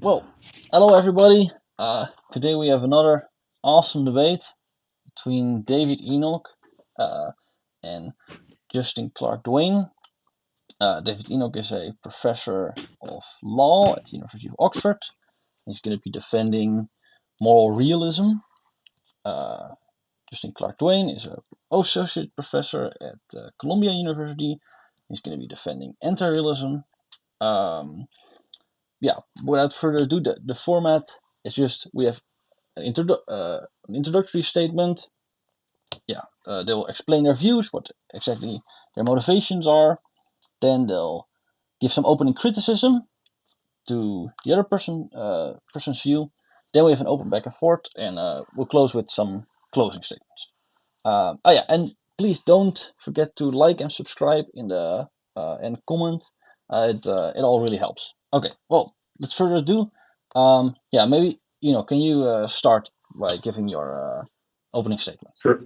Well, hello everybody. Today we have another awesome debate between David Enoch and Justin Clarke-Doane. David Enoch is a professor of law at the University of Oxford. He's going to be defending moral realism. Uh, Justin Clarke-Doane is an associate professor at Columbia University. He's going to be defending anti-realism. Yeah, without further ado, the format is just we have an introductory statement. They will explain their views, what exactly their motivations are. Then they'll give some opening criticism to the other person's view. Then we have an open back and forth, and we'll close with some closing statements. And please don't forget to like and subscribe in the and comment. It all really helps. Okay, well, let's further ado. Maybe can you start by giving your opening statement? Sure.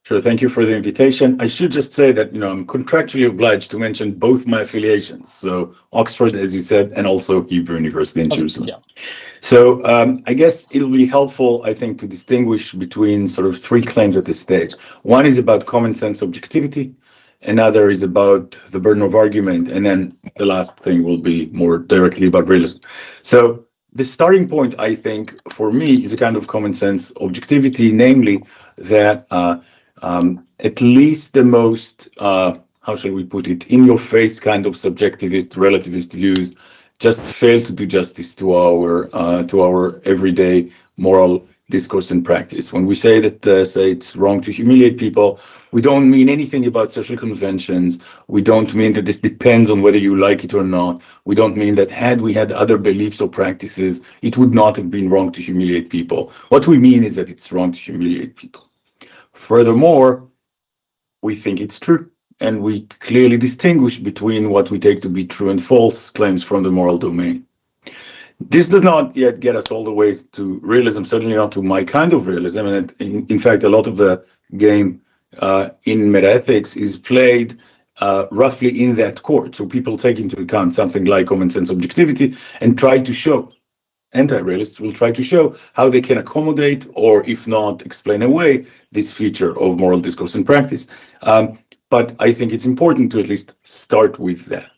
Sure. Thank you for the invitation. I should just say that, I'm contractually obliged to mention both my affiliations. So Oxford, as you said, and also Hebrew University in Jerusalem. Yeah. So I guess it'll be helpful, I think, to distinguish between sort of three claims at this stage. One is about common sense objectivity. Another is about the burden of argument. And then the last thing will be more directly about realism. So the starting point, I think, for me is a kind of common sense objectivity, namely that at least the most, how shall we put it, in your face kind of subjectivist, relativist views just fail to do justice to our everyday moral discourse and practice. When we say that, say it's wrong to humiliate people, we don't mean anything about social conventions. We don't mean that this depends on whether you like it or not. We don't mean that had we had other beliefs or practices, it would not have been wrong to humiliate people. What we mean is that it's wrong to humiliate people. Furthermore, we think it's true, and we clearly distinguish between what we take to be true and false claims from the moral domain. This does not yet get us all the way to realism, certainly not to my kind of realism. And in fact, a lot of the game in metaethics is played roughly in that court. So people take into account something like common sense objectivity and try to show, anti-realists will try to show how they can accommodate, or if not, explain away this feature of moral discourse and practice. But I think it's important to at least start with that.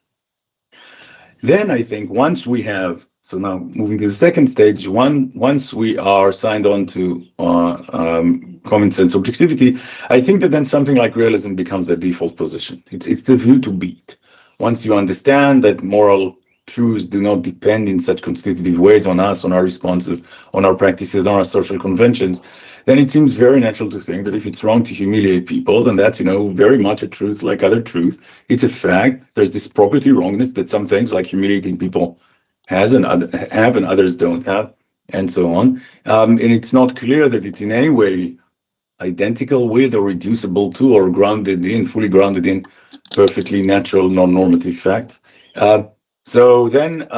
Then I think once we have, so now moving to the second stage, once we are signed on to common sense objectivity, I think that then something like realism becomes the default position. It's the view to beat. Once you understand that moral truths do not depend in such constitutive ways on us, on our responses, on our practices, on our social conventions, then it seems very natural to think that if it's wrong to humiliate people, then that's, very much a truth like other truth. It's a fact. There's this property wrongness that some things like humiliating people have and others don't have, and so on. And it's not clear that it's in any way identical with or reducible to or fully grounded in perfectly natural, non-normative facts. So then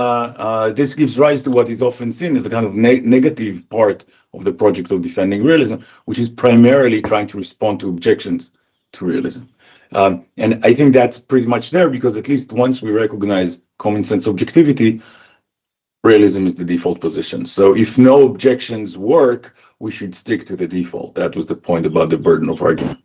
this gives rise to what is often seen as a kind of negative part of the project of defending realism, which is primarily trying to respond to objections to realism. And I think that's pretty much there because at least once we recognize common sense objectivity, realism is the default position. So if no objections work, we should stick to the default. That was the point about the burden of argument.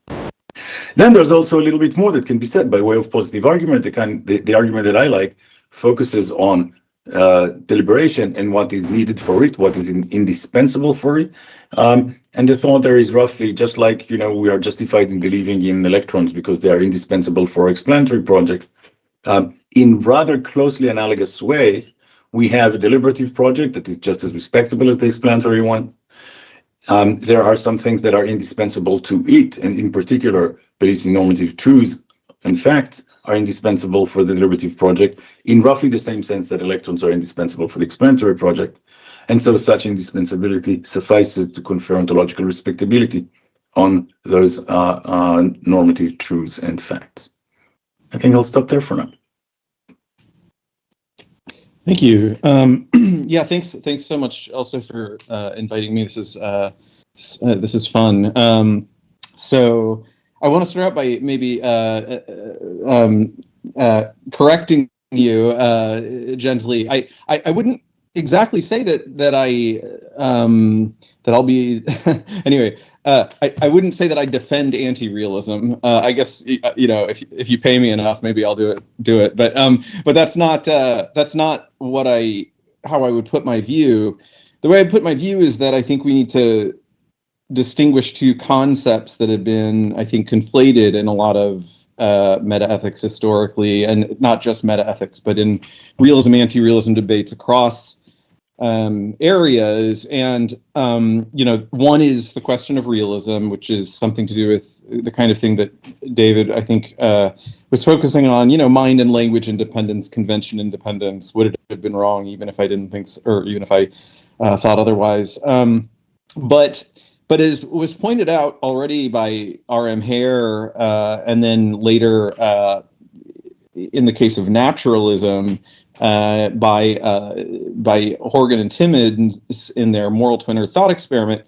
Then there's also a little bit more that can be said by way of positive argument. The argument that I like focuses on deliberation and what is needed for it, what is indispensable for it. And the thought there is roughly just like, we are justified in believing in electrons because they are indispensable for explanatory project. In rather closely analogous ways, we have a deliberative project that is just as respectable as the explanatory one. There are some things that are indispensable to it, and in particular, beliefs in normative truths and facts are indispensable for the deliberative project in roughly the same sense that electrons are indispensable for the explanatory project. And so such indispensability suffices to confer ontological respectability on those normative truths and facts. I think I'll stop there for now. Thank you. Yeah, thanks so much also for inviting me. This is fun. So I want to start out by maybe correcting you gently. I wouldn't exactly say that I'll be anyway. I wouldn't say that I defend anti-realism. I guess if you pay me enough, maybe I'll do it. But that's not what how I would put my view. The way I put my view is that I think we need to distinguish two concepts that have been, I think, conflated in a lot of metaethics historically, and not just metaethics, but in realism, anti-realism debates across areas. And one is the question of realism, which is something to do with the kind of thing that David, I think, was focusing on. Mind and language independence, convention independence. Would it have been wrong, even if I didn't think, or even if I thought otherwise? But as was pointed out already by R.M. Hare, and then later in the case of naturalism, by Horgan and Timmins in their moral twin Earth thought experiment,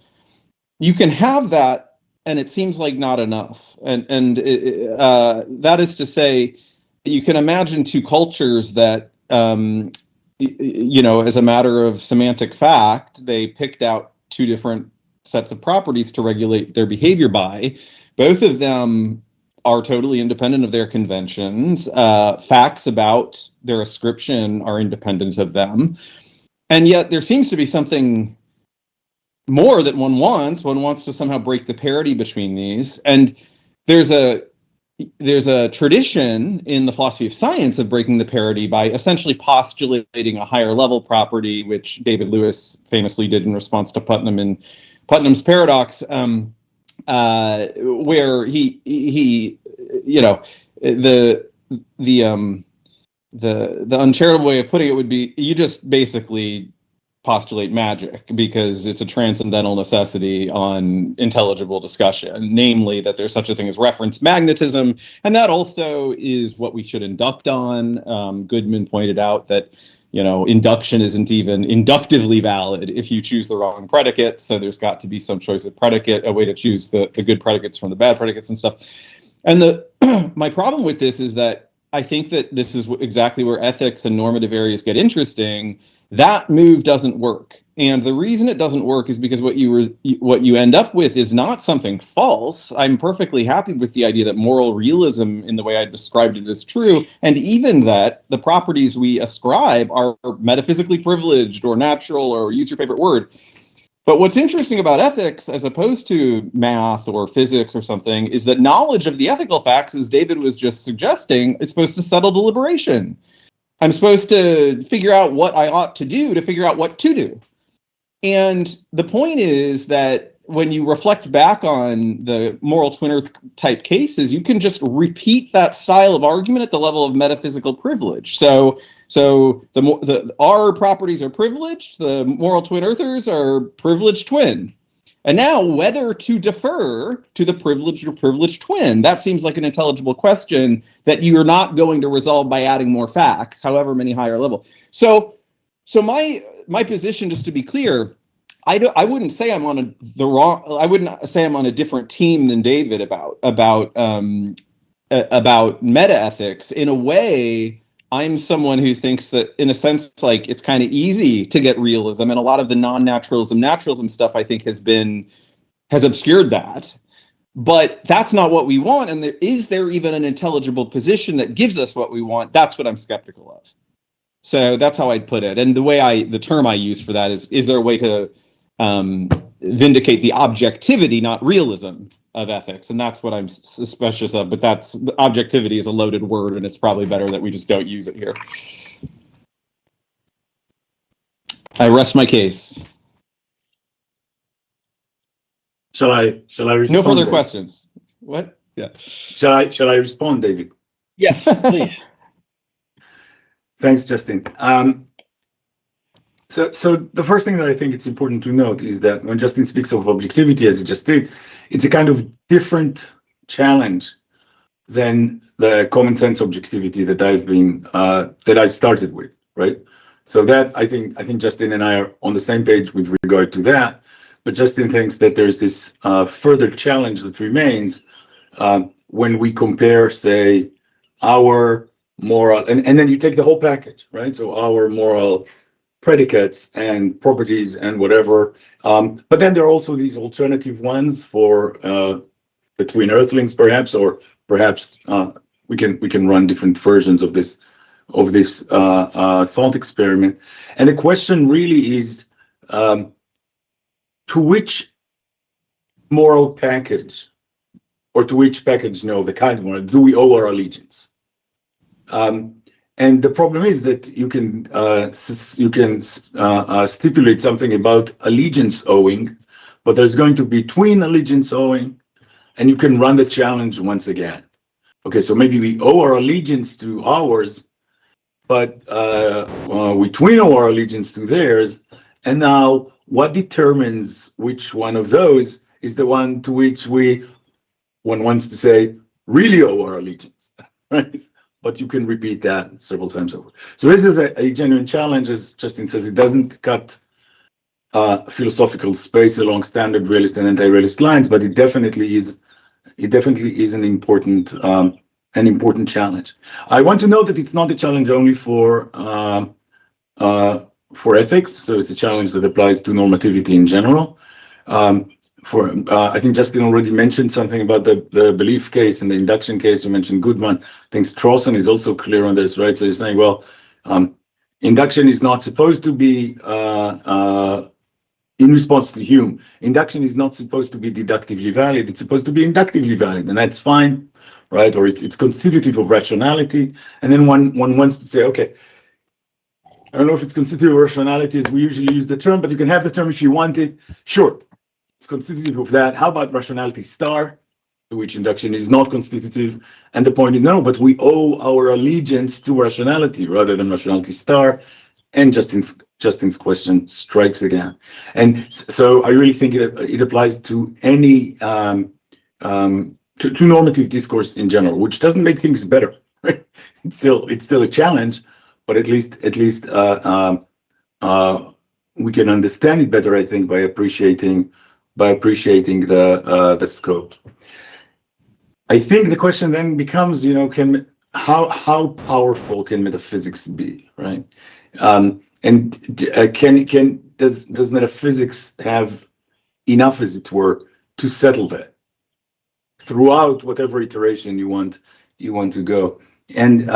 you can have that, and it seems like not enough. And that is to say, you can imagine two cultures that, as a matter of semantic fact, they picked out two different sets of properties to regulate their behavior by. Both of them are totally independent of their conventions. Facts about their ascription are independent of them. And yet there seems to be something more that one wants. One wants to somehow break the parity between these. And there's a tradition in the philosophy of science of breaking the parity by essentially postulating a higher level property, which David Lewis famously did in response to Putnam in Putnam's paradox, where he the uncharitable way of putting it would be, you just basically postulate magic because it's a transcendental necessity on intelligible discussion, namely that there's such a thing as reference magnetism, and that also is what we should induct on. Goodman pointed out that induction isn't even inductively valid if you choose the wrong predicate, so there's got to be some choice of predicate, a way to choose the good predicates from the bad predicates and stuff. And my problem with this is that I think that this is exactly where ethics and normative areas get interesting. That move doesn't work. And the reason it doesn't work is because what you end up with is not something false. I'm perfectly happy with the idea that moral realism, in the way I described it, is true, and even that the properties we ascribe are metaphysically privileged or natural, or use your favorite word. But what's interesting about ethics, as opposed to math or physics or something, is that knowledge of the ethical facts, as David was just suggesting, is supposed to settle deliberation. I'm supposed to figure out what I ought to do to figure out what to do. And the point is that when you reflect back on the moral twin Earth type cases, you can just repeat that style of argument at the level of metaphysical privilege. So our properties are privileged, the moral twin Earthers are privileged twin. And now, whether to defer to the privileged or privileged twin, that seems like an intelligible question that you're not going to resolve by adding more facts, however many higher level. So my position, just to be clear, I wouldn't say I'm on I wouldn't say I'm on a different team than David about metaethics. In a way, I'm someone who thinks that, in a sense, like, it's kind of easy to get realism, and a lot of the naturalism stuff, I think, has obscured that. But that's not what we want. And is there even an intelligible position that gives us what we want? That's what I'm skeptical of. So that's how I'd put it. And the term I use for that is there a way to vindicate the objectivity, not realism, of ethics? And that's what I'm suspicious of. But objectivity is a loaded word, and it's probably better that we just don't use it here. I rest my case. Shall I respond? No further questions. What? Yeah. Shall I respond, David? Yes, please. Thanks, Justin. So the first thing that I think it's important to note is that when Justin speaks of objectivity, as he just did, it's a kind of different challenge than the common sense objectivity that I started with, right? So that I think Justin and I are on the same page with regard to that. But Justin thinks that there's this further challenge that remains when we compare, say, our moral, and then you take the whole package, right? So our moral predicates and properties and whatever. But then there are also these alternative ones for between Earthlings, perhaps, or perhaps we can run different versions of this thought experiment. And the question really is, to which moral package, or to which package, the kind of moral, do we owe our allegiance? And the problem is that you can stipulate something about allegiance owing, but there's going to be twin allegiance owing, and you can run the challenge once again. Okay, so maybe we owe our allegiance to ours, but we twin owe our allegiance to theirs, and now what determines which one of those is the one to which one wants to say, really owe our allegiance, right? But you can repeat that several times over. So this is a genuine challenge, as Justin says. It doesn't cut philosophical space along standard realist and anti-realist lines, but it definitely is an important challenge. I want to note that it's not a challenge only for ethics, so it's a challenge that applies to normativity in general. I think Justin already mentioned something about the belief case and the induction case. You mentioned Goodman. I think Strawson is also clear on this, right? So you're saying, well, induction is not supposed to be in response to Hume. Induction is not supposed to be deductively valid. It's supposed to be inductively valid, and that's fine, right? Or it's constitutive of rationality. And then one wants to say, okay, I don't know if it's constitutive of rationality as we usually use the term, but you can have the term if you want it. Sure. It's constitutive of that. How about rationality star, to which induction is not constitutive? And the point is, no, but we owe our allegiance to rationality rather than rationality star. And Justin's question strikes again. And so I really think it applies to any to normative discourse in general, which doesn't make things better. Right? It's still a challenge, but at least we can understand it better, I think, by appreciating the scope. I think the question then becomes, how powerful can metaphysics be, right? And does metaphysics have enough, as it were, to settle that throughout whatever iteration you want to go? And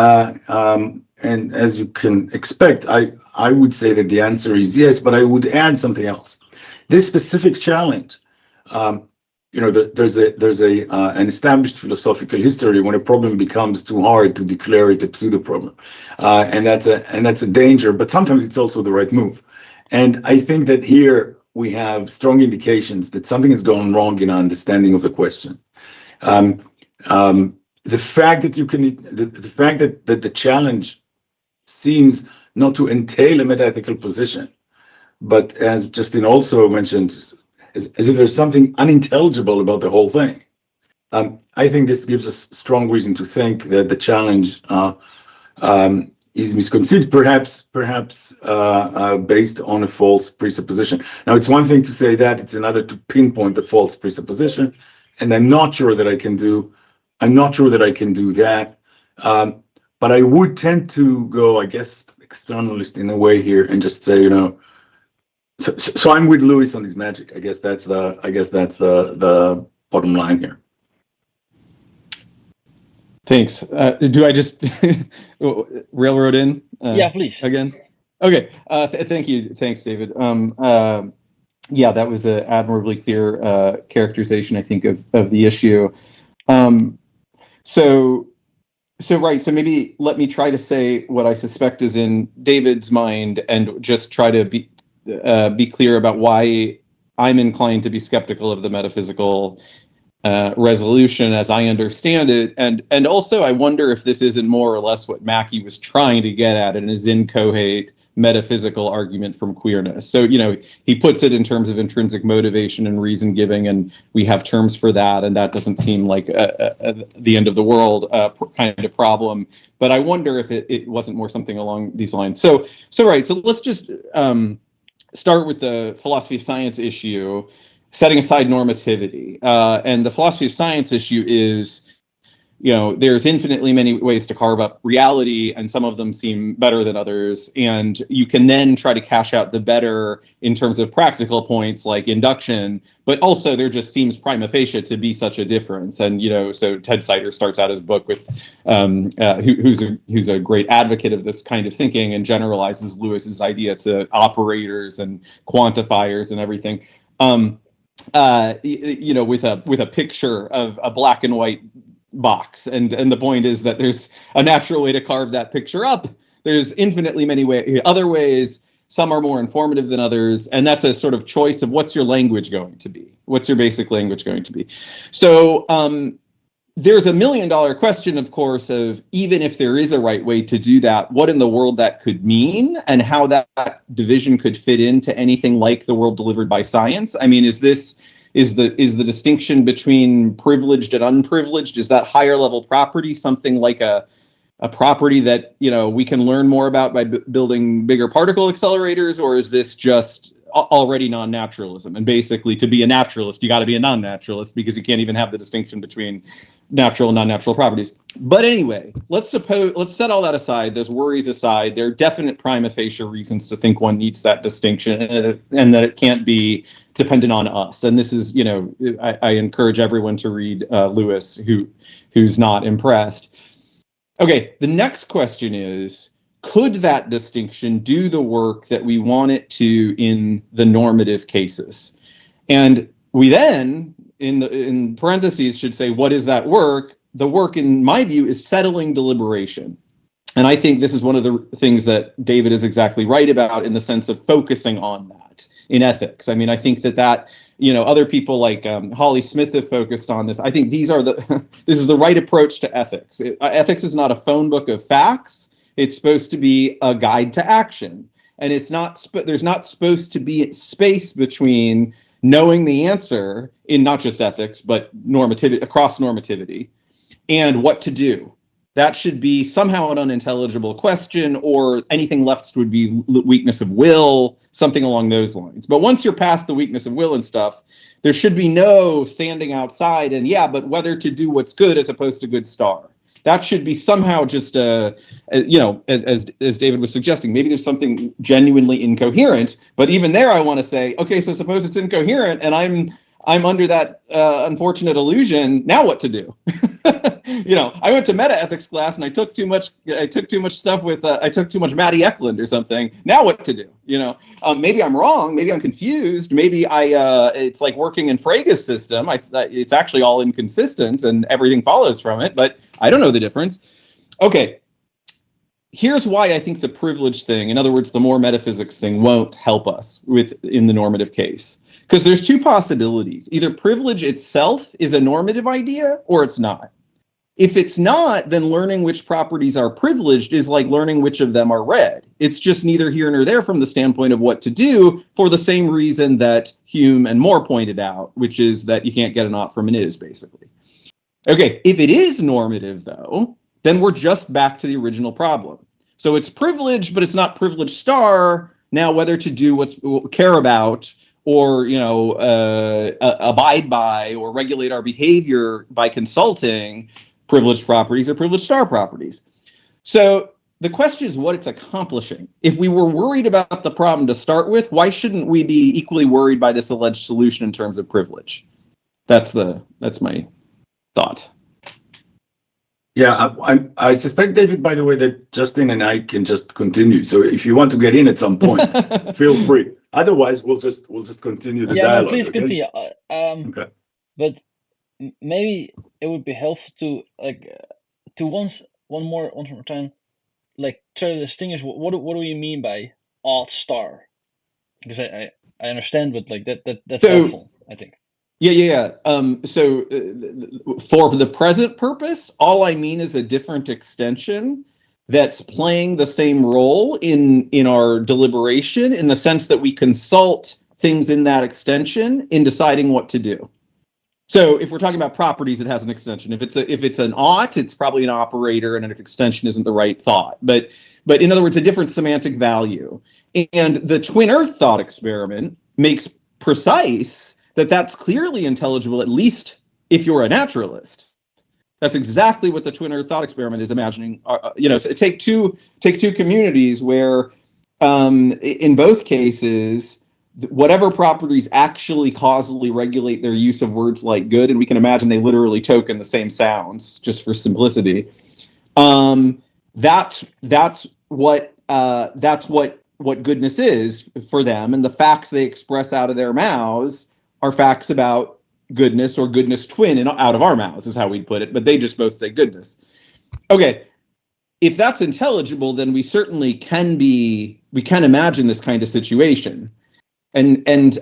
as you can expect, I would say that the answer is yes, but I would add something else. This specific challenge, there's an established philosophical history when a problem becomes too hard to declare it a pseudo problem, and that's a danger. But sometimes it's also the right move, and I think that here we have strong indications that something has gone wrong in our understanding of the question. The fact that the challenge seems not to entail a metaethical position, but as Justin also mentioned, as if there's something unintelligible about the whole thing. I think this gives us strong reason to think that the challenge is misconceived, perhaps based on a false presupposition. Now, it's one thing to say that; it's another to pinpoint the false presupposition, and I'm not sure that I can do that. But I would tend to go, I guess, externalist in a way here, and just say, So I'm with Lewis on his magic. I guess that's the bottom line here. Thanks. Do I just railroad in? Yeah, please. Again. Okay. Thank you. Thanks, David. Yeah, that was an admirably clear characterization, I think, of the issue. So maybe let me try to say what I suspect is in David's mind, and just try to be clear about why I'm inclined to be skeptical of the metaphysical resolution as I understand it, and also I wonder if this isn't more or less what Mackey was trying to get at in his incoherent metaphysical argument from queerness. So he puts it in terms of intrinsic motivation and reason giving, and we have terms for that, and that doesn't seem like the end of the world kind of problem. But I wonder if it wasn't more something along these lines. So let's just start with the philosophy of science issue, setting aside normativity. And the philosophy of science issue is, there's infinitely many ways to carve up reality, and some of them seem better than others. And you can then try to cash out the better in terms of practical points like induction, but also there just seems prima facie to be such a difference. And, so Ted Sider starts out his book with, who's a great advocate of this kind of thinking and generalizes Lewis's idea to operators and quantifiers and everything. With a picture of a black and white box, and the point is that there's a natural way to carve that picture up. There's infinitely many other ways. Some are more informative than others, and that's a sort of choice of what's your language going to be. What's your basic language going to be? So there's $1 million question, of course, of even if there is a right way to do that, what in the world that could mean, and how that division could fit into anything like the world delivered by science. I mean, is the distinction between privileged and unprivileged, is that higher level property something like a property that we can learn more about by building bigger particle accelerators, or is this just already non-naturalism? And basically, to be a naturalist, you got to be a non-naturalist, because you can't even have the distinction between natural and non-natural properties. But anyway, let's set all that aside, those worries aside. There are definite prima facie reasons to think one needs that distinction, and that it can't be dependent on us. And this is, I encourage everyone to read Lewis, who's not impressed. Okay, the next question is, could that distinction do the work that we want it to in the normative cases? And we then, in parentheses, should say, what is that work? The work, in my view, is settling deliberation. And I think this is one of the things that David is exactly right about, in the sense of focusing on that in ethics. I mean, I think that other people like Holly Smith have focused on this. I think this is the right approach to ethics. Ethics is not a phone book of facts. It's supposed to be a guide to action. And there's not supposed to be space between knowing the answer in not just ethics, but normativity, across normativity, and what to do. That should be somehow an unintelligible question, or anything left would be weakness of will, something along those lines. But once you're past the weakness of will and stuff, there should be no standing outside and, but whether to do what's good as opposed to good star. That should be somehow just as David was suggesting, maybe there's something genuinely incoherent. But even there, I want to say, okay, so suppose it's incoherent, and I'm under that unfortunate illusion. Now what to do? I went to meta ethics class and I took too much stuff with I took too much Matty Eklund or something. Now what to do? Maybe I'm wrong. Maybe I'm confused. Maybe it's like working in Frege's system. It's actually all inconsistent and everything follows from it, but I don't know the difference. Okay. Here's why I think the privilege thing, in other words, the more metaphysics thing, won't help us in the normative case. Because there's two possibilities. Either privilege itself is a normative idea, or it's not. If it's not, then learning which properties are privileged is like learning which of them are red. It's just neither here nor there from the standpoint of what to do, for the same reason that Hume and Moore pointed out, which is that you can't get an ought from an is, basically. Okay, if it is normative, though, then we're just back to the original problem. So it's privileged, but it's not privileged star. Now, whether to do care about, or abide by, or regulate our behavior by consulting privileged properties or privileged star properties. So the question is what it's accomplishing. If we were worried about the problem to start with, why shouldn't we be equally worried by this alleged solution in terms of privilege? That's my thought. Yeah, I suspect, David, by the way, that Justin and I can just continue. So if you want to get in at some point, feel free. Otherwise, we'll just continue the dialogue. No, please continue. Okay. But maybe it would be helpful to one more time, try to distinguish what do we mean by odd star? Because I understand, but that's helpful, I think. Yeah. So for the present purpose, all I mean is a different extension that's playing the same role in our deliberation, in the sense that we consult things in that extension in deciding what to do. So if we're talking about properties, it has an extension. If it's an ought, it's probably an operator, and an extension isn't the right thought. But in other words, a different semantic value. And the twin earth thought experiment makes precise that that's clearly intelligible, at least if you're a naturalist. That's exactly what the twin Earth thought experiment is imagining. So take two communities where, in both cases, whatever properties actually causally regulate their use of words like good, and we can imagine they literally token the same sounds just for simplicity. That's what goodness is for them, and the facts they express out of their mouths are facts about goodness, or goodness twin and out of our mouths is how we'd put it, but they just both say goodness. Okay, if that's intelligible, then we certainly can imagine this kind of situation. And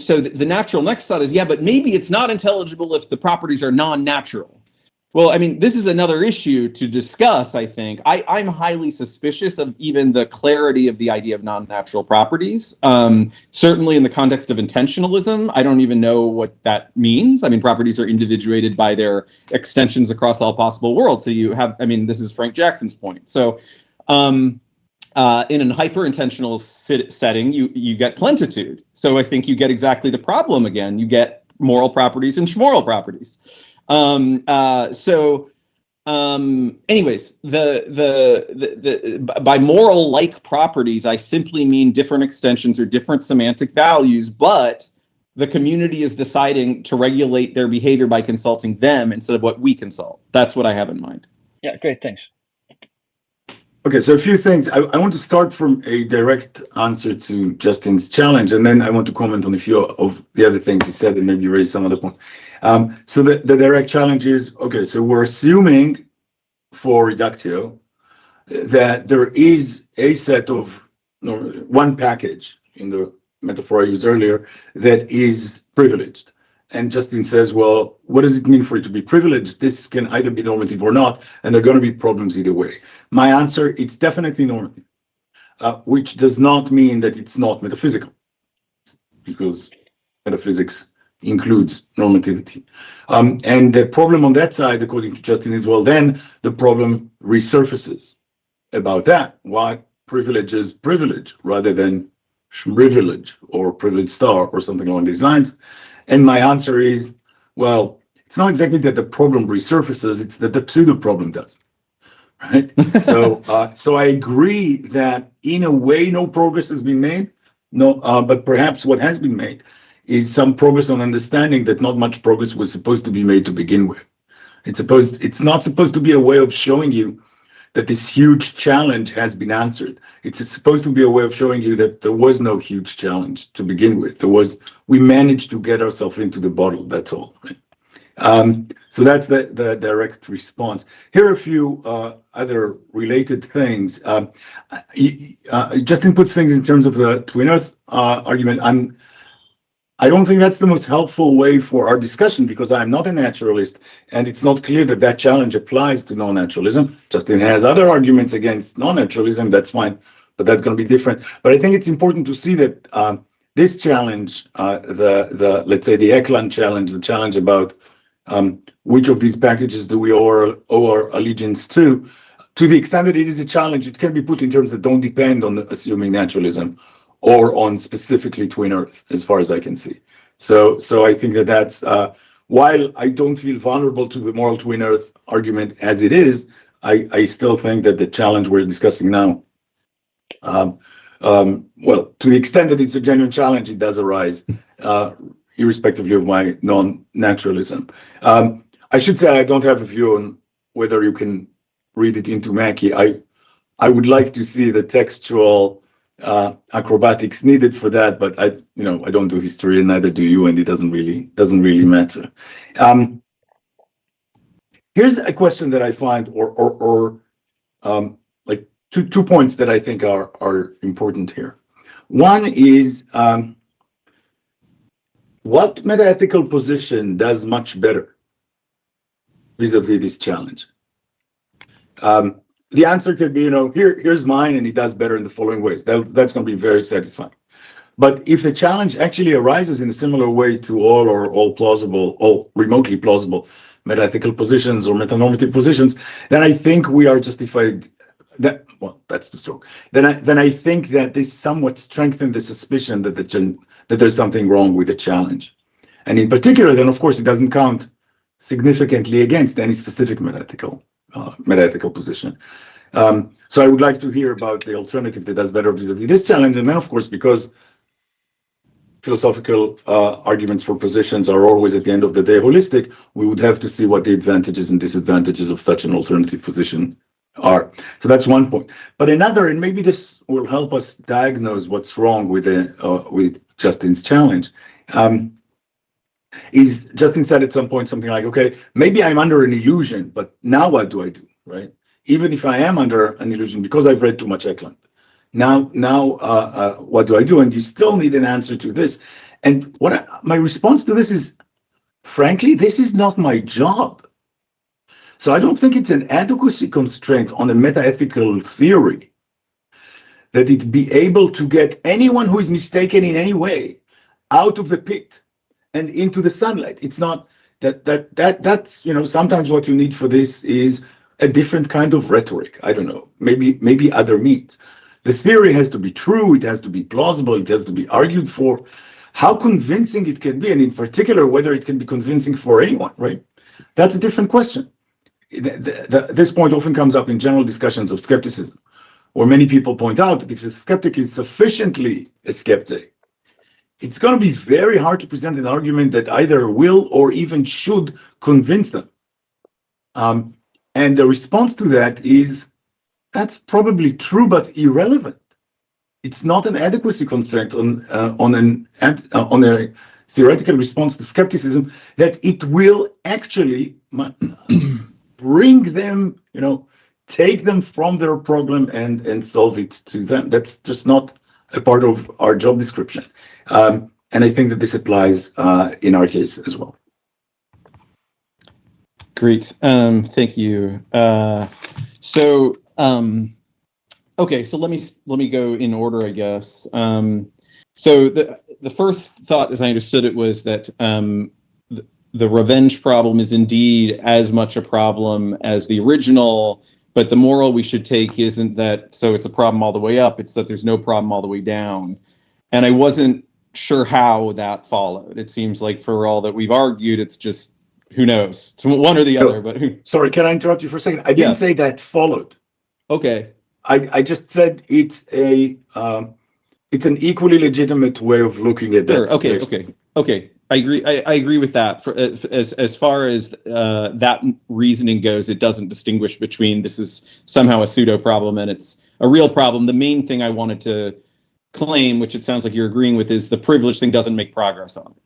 so the natural next thought is, yeah, but maybe it's not intelligible if the properties are non-natural. Well, I mean, this is another issue to discuss, I think. I'm highly suspicious of even the clarity of the idea of non-natural properties. Certainly in the context of intentionalism, I don't even know what that means. I mean, properties are individuated by their extensions across all possible worlds. So you have, I mean, this is Frank Jackson's point. So in a hyper-intentional setting, you get plentitude. So I think you get exactly the problem again. You get moral properties and schmoral properties. Anyways, by moral like properties, I simply mean different extensions or different semantic values, but the community is deciding to regulate their behavior by consulting them instead of what we consult. That's what I have in mind. Yeah, great, thanks. Okay, so a few things. I want to start from a direct answer to Justin's challenge, and then I want to comment on a few of the other things he said and maybe raise some other points. So the direct challenge is, okay, so we're assuming for reductio that there is a set of, one package in the metaphor I used earlier that is privileged. And Justin says, well, what does it mean for it to be privileged? This can either be normative or not, and there are going to be problems either way. My answer, it's definitely normative, which does not mean that it's not metaphysical, because metaphysics includes normativity. And the problem on that side, according to Justin, is, well, then the problem resurfaces about that. Why privilege is privilege rather than shrivelage or privilege star or something along these lines. And my answer is, well, it's not exactly that the problem resurfaces, it's that the pseudo problem does. Right? So I agree that in a way no progress has been made. No, but perhaps what has been made is some progress on understanding that not much progress was supposed to be made to begin with. It's not supposed to be a way of showing you that this huge challenge has been answered. It's supposed to be a way of showing you that there was no huge challenge to begin with. We managed to get ourselves into the bottle, that's all. Right? So that's the direct response. Here are a few other related things. Justin puts things in terms of the twin Earth argument. I don't think that's the most helpful way for our discussion, because I'm not a naturalist, and it's not clear that that challenge applies to non-naturalism. Justin has other arguments against non-naturalism, that's fine, but that's going to be different. But I think it's important to see that this challenge, let's say the Eklund challenge, the challenge about which of these packages do we owe our allegiance to the extent that it is a challenge, it can be put in terms that don't depend on assuming naturalism or on specifically twin Earth, as far as I can see. So I think that's while I don't feel vulnerable to the moral twin Earth argument as it is, I still think that the challenge we're discussing now, well, to the extent that it's a genuine challenge, it does arise, irrespectively of my non-naturalism. I should say I don't have a view on whether you can read it into Mackie. I would like to see the textual acrobatics needed for that, but I don't do history, and neither do you, and it doesn't really matter. Here's a question that I find, or like two points that I think are important here. One is what metaethical position does much better vis-a-vis this challenge? The answer could be, here's mine, and it does better in the following ways. That's going to be very satisfying. But if the challenge actually arises in a similar way to all remotely plausible metaethical positions or metanormative positions, then I think we are justified. That's too strong. Then I think that this somewhat strengthens the suspicion that there's something wrong with the challenge, and in particular, then of course it doesn't count significantly against any specific meta-ethical position. So I would like to hear about the alternative that does better vis-a-vis this challenge. And then, of course, because philosophical arguments for positions are always at the end of the day holistic, we would have to see what the advantages and disadvantages of such an alternative position are. So that's one point. But another, and maybe this will help us diagnose what's wrong with Justin's challenge, is Justin said at some point something like, okay, maybe I'm under an illusion, but now what do I do, right? Even if I am under an illusion because I've read too much Eklund. Now, what do I do? And you still need an answer to this. And my response to this is, frankly, this is not my job. So I don't think it's an adequacy constraint on a meta-ethical theory that it be able to get anyone who is mistaken in any way out of the pit and into the sunlight. It's not that's sometimes what you need for this is a different kind of rhetoric. I don't know, maybe other means. The theory has to be true, it has to be plausible, it has to be argued for. How convincing it can be, and in particular, whether it can be convincing for anyone, right? That's a different question. This point often comes up in general discussions of skepticism, where many people point out that if a skeptic is sufficiently a skeptic, it's going to be very hard to present an argument that either will or even should convince them. And the response to that is, that's probably true, but irrelevant. It's not an adequacy constraint on a theoretical response to skepticism that it will actually bring them, take them from their problem and solve it to them. That's just not a part of our job description. And I think that this applies in our case as well. Great. Thank you. Okay, so let me go in order, I guess. So the first thought, as I understood it, was that the revenge problem is indeed as much a problem as the original, but the moral we should take isn't that so it's a problem all the way up, it's that there's no problem all the way down. And I wasn't sure how that followed. It seems like for all that we've argued, it's just, who knows? It's one or the other. But sorry, can I interrupt you for a second? I didn't say that followed. Okay. I just said it's an equally legitimate way of looking at that. Sure. Okay. I agree. I agree with that. As far as that reasoning goes, it doesn't distinguish between this is somehow a pseudo problem and it's a real problem. The main thing I wanted to claim, which it sounds like you're agreeing with, is the privilege thing doesn't make progress on it.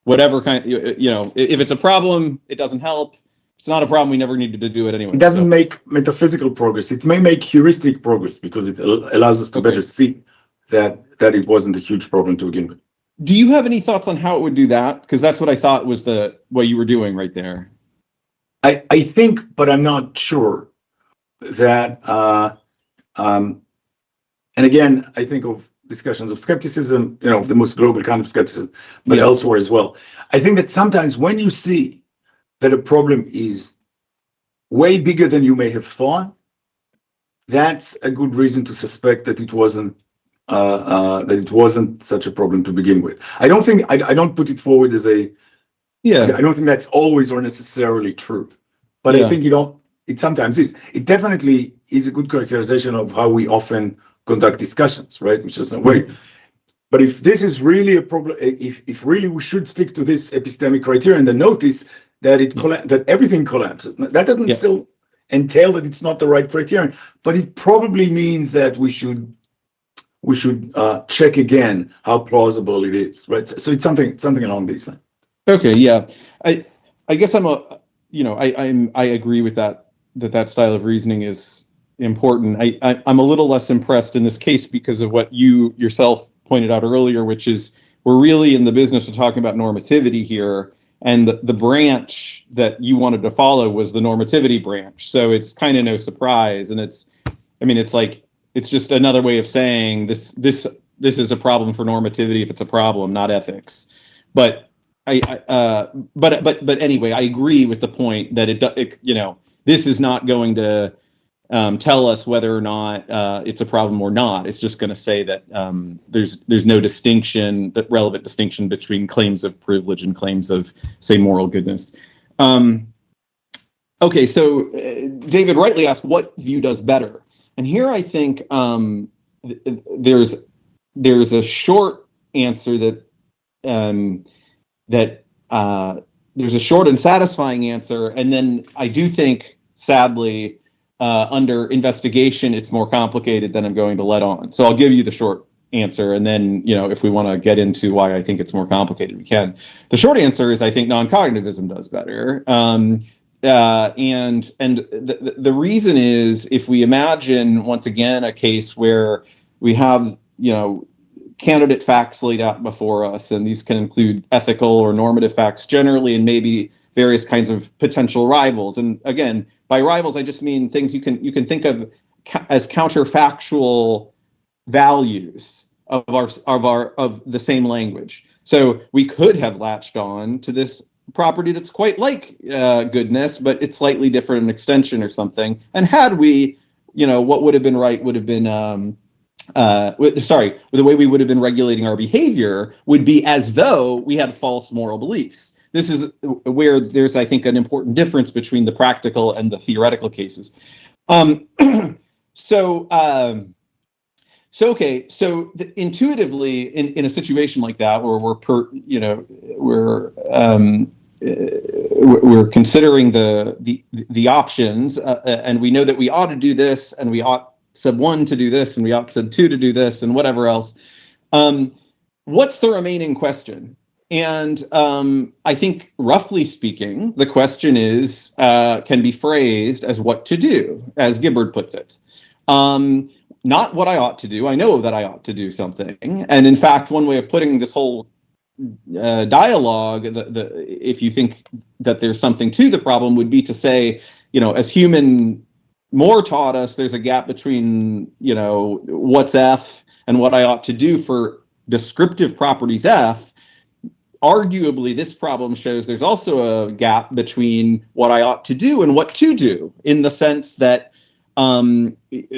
Whatever kind, if it's a problem, it doesn't help. If it's not a problem, we never needed to do it anyway. It doesn't make metaphysical progress. It may make heuristic progress because it allows us to better see that it wasn't a huge problem to begin with. Do you have any thoughts on how it would do that? Because that's what I thought was what you were doing right there. I think, but I'm not sure that. And again, I think of discussions of skepticism, the most global kind of skepticism, but elsewhere as well. I think that sometimes when you see that a problem is way bigger than you may have thought, that's a good reason to suspect that it wasn't such a problem to begin with. I don't put it forward as I don't think that's always or necessarily true, but I think it sometimes is. It definitely is a good characterization of how we often conduct discussions, right? Which is wait, but if this is really a problem, if really we should stick to this epistemic criterion, then notice that that everything collapses. That doesn't still entail that it's not the right criterion, but it probably means that we should check again how plausible it is, right? So it's something along these lines. Okay, yeah, I guess I agree with that style of reasoning is important. I'm a little less impressed in this case because of what you yourself pointed out earlier, which is we're really in the business of talking about normativity here, and the branch that you wanted to follow was the normativity branch. So it's kind of no surprise, and it's just another way of saying this is a problem for normativity if it's a problem, not ethics. But but anyway, I agree with the point that this is not going to tell us whether or not it's a problem or not. It's just going to say that there's no relevant distinction between claims of privilege and claims of, say, moral goodness. Okay, so David rightly asked, what view does better? And here I think there's a short answer that there's a short and satisfying answer, and then I do think, sadly, under investigation, it's more complicated than I'm going to let on. So I'll give you the short answer, and then if we want to get into why I think it's more complicated, we can. The short answer is I think non-cognitivism does better. And the reason is, if we imagine once again a case where we have candidate facts laid out before us, and these can include ethical or normative facts generally, and maybe various kinds of potential rivals. And again, by rivals, I just mean things you can think of as counterfactual values of the same language. So we could have latched on to this property that's quite like goodness, but it's slightly different, an extension or something. And had we, what would have been right would have been the way we would have been regulating our behavior would be as though we had false moral beliefs. This is where there's, I think, an important difference between the practical and the theoretical cases. Intuitively, in a situation like that, where we're considering the options, and we know that we ought to do this, and we ought sub 1 to do this, and we ought sub 2 to do this, and whatever else. What's the remaining question? And I think, roughly speaking, the question is can be phrased as what to do, as Gibbard puts it. Not what I ought to do. I know that I ought to do something. And in fact, one way of putting this whole dialogue, if you think that there's something to the problem, would be to say, as human Moore taught us, there's a gap between, what's F and what I ought to do for descriptive properties F. Arguably, this problem shows there's also a gap between what I ought to do and what to do, in the sense that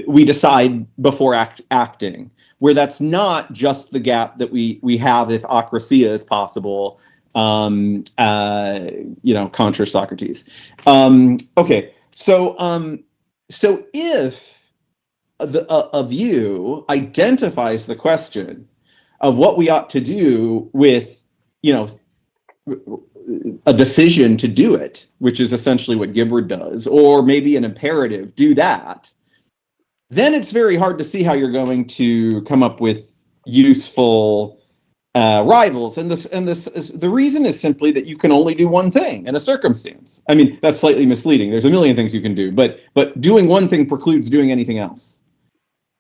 we decide before acting, where that's not just the gap that we have if acrasia is possible, contra Socrates. Okay, so if a view identifies the question of what we ought to do with, a decision to do it, which is essentially what Gibbard does, or maybe an imperative, do that, then it's very hard to see how you're going to come up with useful rivals. And the reason is simply that you can only do one thing in a circumstance. I mean, that's slightly misleading. There's a million things you can do, but doing one thing precludes doing anything else.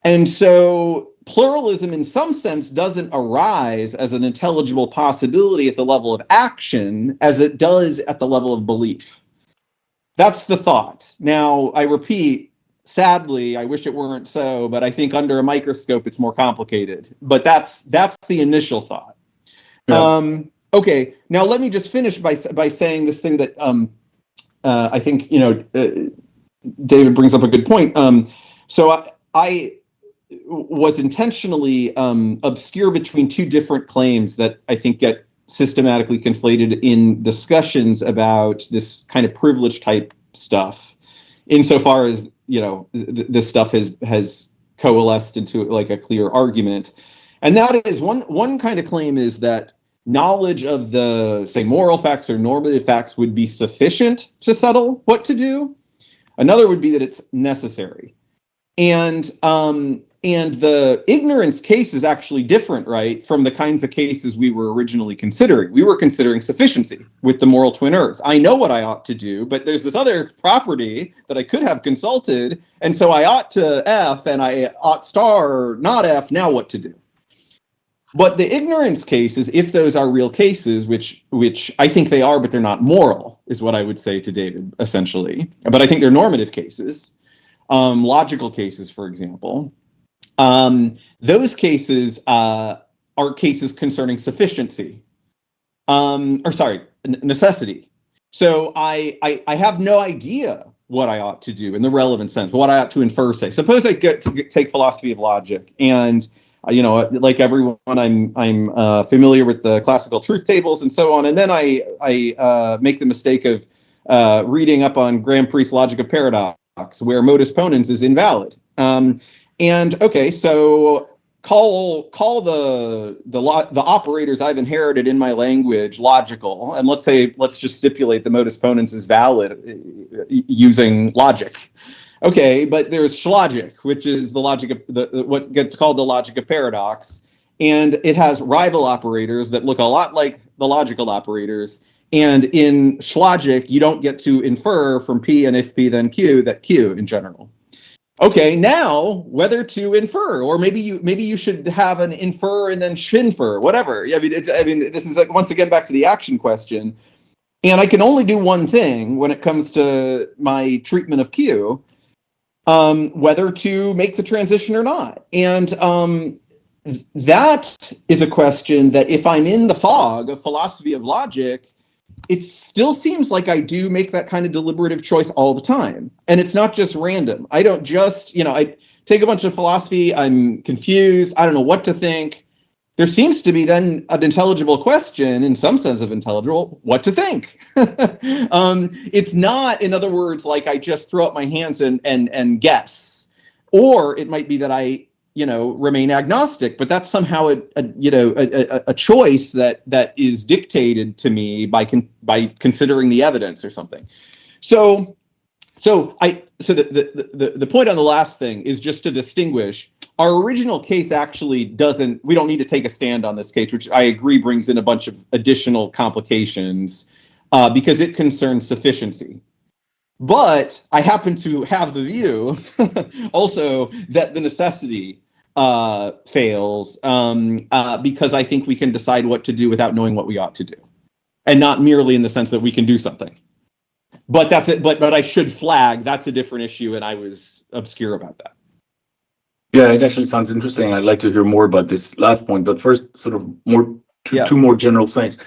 And so pluralism, in some sense, doesn't arise as an intelligible possibility at the level of action as it does at the level of belief. That's the thought. Now, I repeat, sadly, I wish it weren't so, but I think under a microscope it's more complicated. But that's the initial thought. Yeah. Okay, now let me just finish by saying this thing that I think David brings up a good point. So I was intentionally obscure between two different claims that I think get systematically conflated in discussions about this kind of privilege type stuff, insofar as this stuff has coalesced into like a clear argument. And that is one kind of claim is that knowledge of the, say, moral facts or normative facts would be sufficient to settle what to do. Another would be that it's necessary. And the ignorance case is actually different, right, from the kinds of cases we were originally considering. We were considering sufficiency with the moral twin earth. I know what I ought to do, but there's this other property that I could have consulted, and so I ought to F, and I ought star not F, now what to do? But the ignorance cases, if those are real cases, which I think they are, but they're not moral, is what I would say to David, essentially. But I think they're normative cases, logical cases, for example. Those cases are cases concerning sufficiency, necessity. So I have no idea what I ought to do in the relevant sense, what I ought to infer, say. Suppose I get to take philosophy of logic, and like everyone, I'm familiar with the classical truth tables and so on, and then I make the mistake of reading up on Grand Priest's logic of paradox, where modus ponens is invalid. And okay, so call the operators I've inherited in my language logical, and let's just stipulate the modus ponens is valid using logic. Okay, but there's schlogic, which is the logic of what gets called the logic of paradox, and it has rival operators that look a lot like the logical operators. And in schlogic, you don't get to infer from P and if P then Q that Q in general. Okay, now whether to infer, or maybe you should have an infer and then shinfer, whatever. I mean, this is like, once again back to the action question, and I can only do one thing when it comes to my treatment of Q, whether to make the transition or not, and that is a question that if I'm in the fog of philosophy of logic, it still seems like I do make that kind of deliberative choice all the time. And it's not just random. I don't just, I take a bunch of philosophy, I'm confused, I don't know what to think. There seems to be then an intelligible question, in some sense of intelligible, what to think. It's not, in other words, like I just throw up my hands and guess. Or it might be that I remain agnostic, but that's somehow a choice that is dictated to me by considering the evidence or something. So the point on the last thing is just to distinguish. Our original case actually doesn't. We don't need to take a stand on this case, which I agree brings in a bunch of additional complications because it concerns sufficiency. But I happen to have the view also that the necessity fails because I think we can decide what to do without knowing what we ought to do, and not merely in the sense that we can do something. But that's it. But I should flag that's a different issue, and I was obscure about that. Yeah, it actually sounds interesting. I'd like to hear more about this last point, but first, sort of two more general things.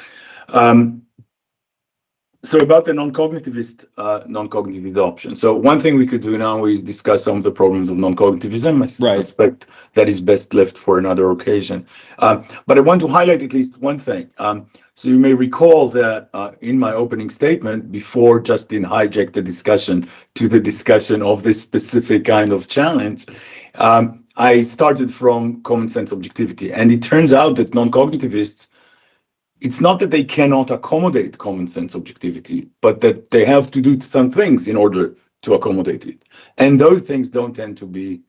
So about the non-cognitivist non-cognitive adoption. So one thing we could do now is discuss some of the problems of non-cognitivism. I suspect that is best left for another occasion. But I want to highlight at least one thing. So you may recall that in my opening statement, before Justin hijacked the discussion to the discussion of this specific kind of challenge, I started from common sense objectivity. And it turns out that non-cognitivists, it's not that they cannot accommodate common sense objectivity, but that they have to do some things in order to accommodate it. And those things don't tend to be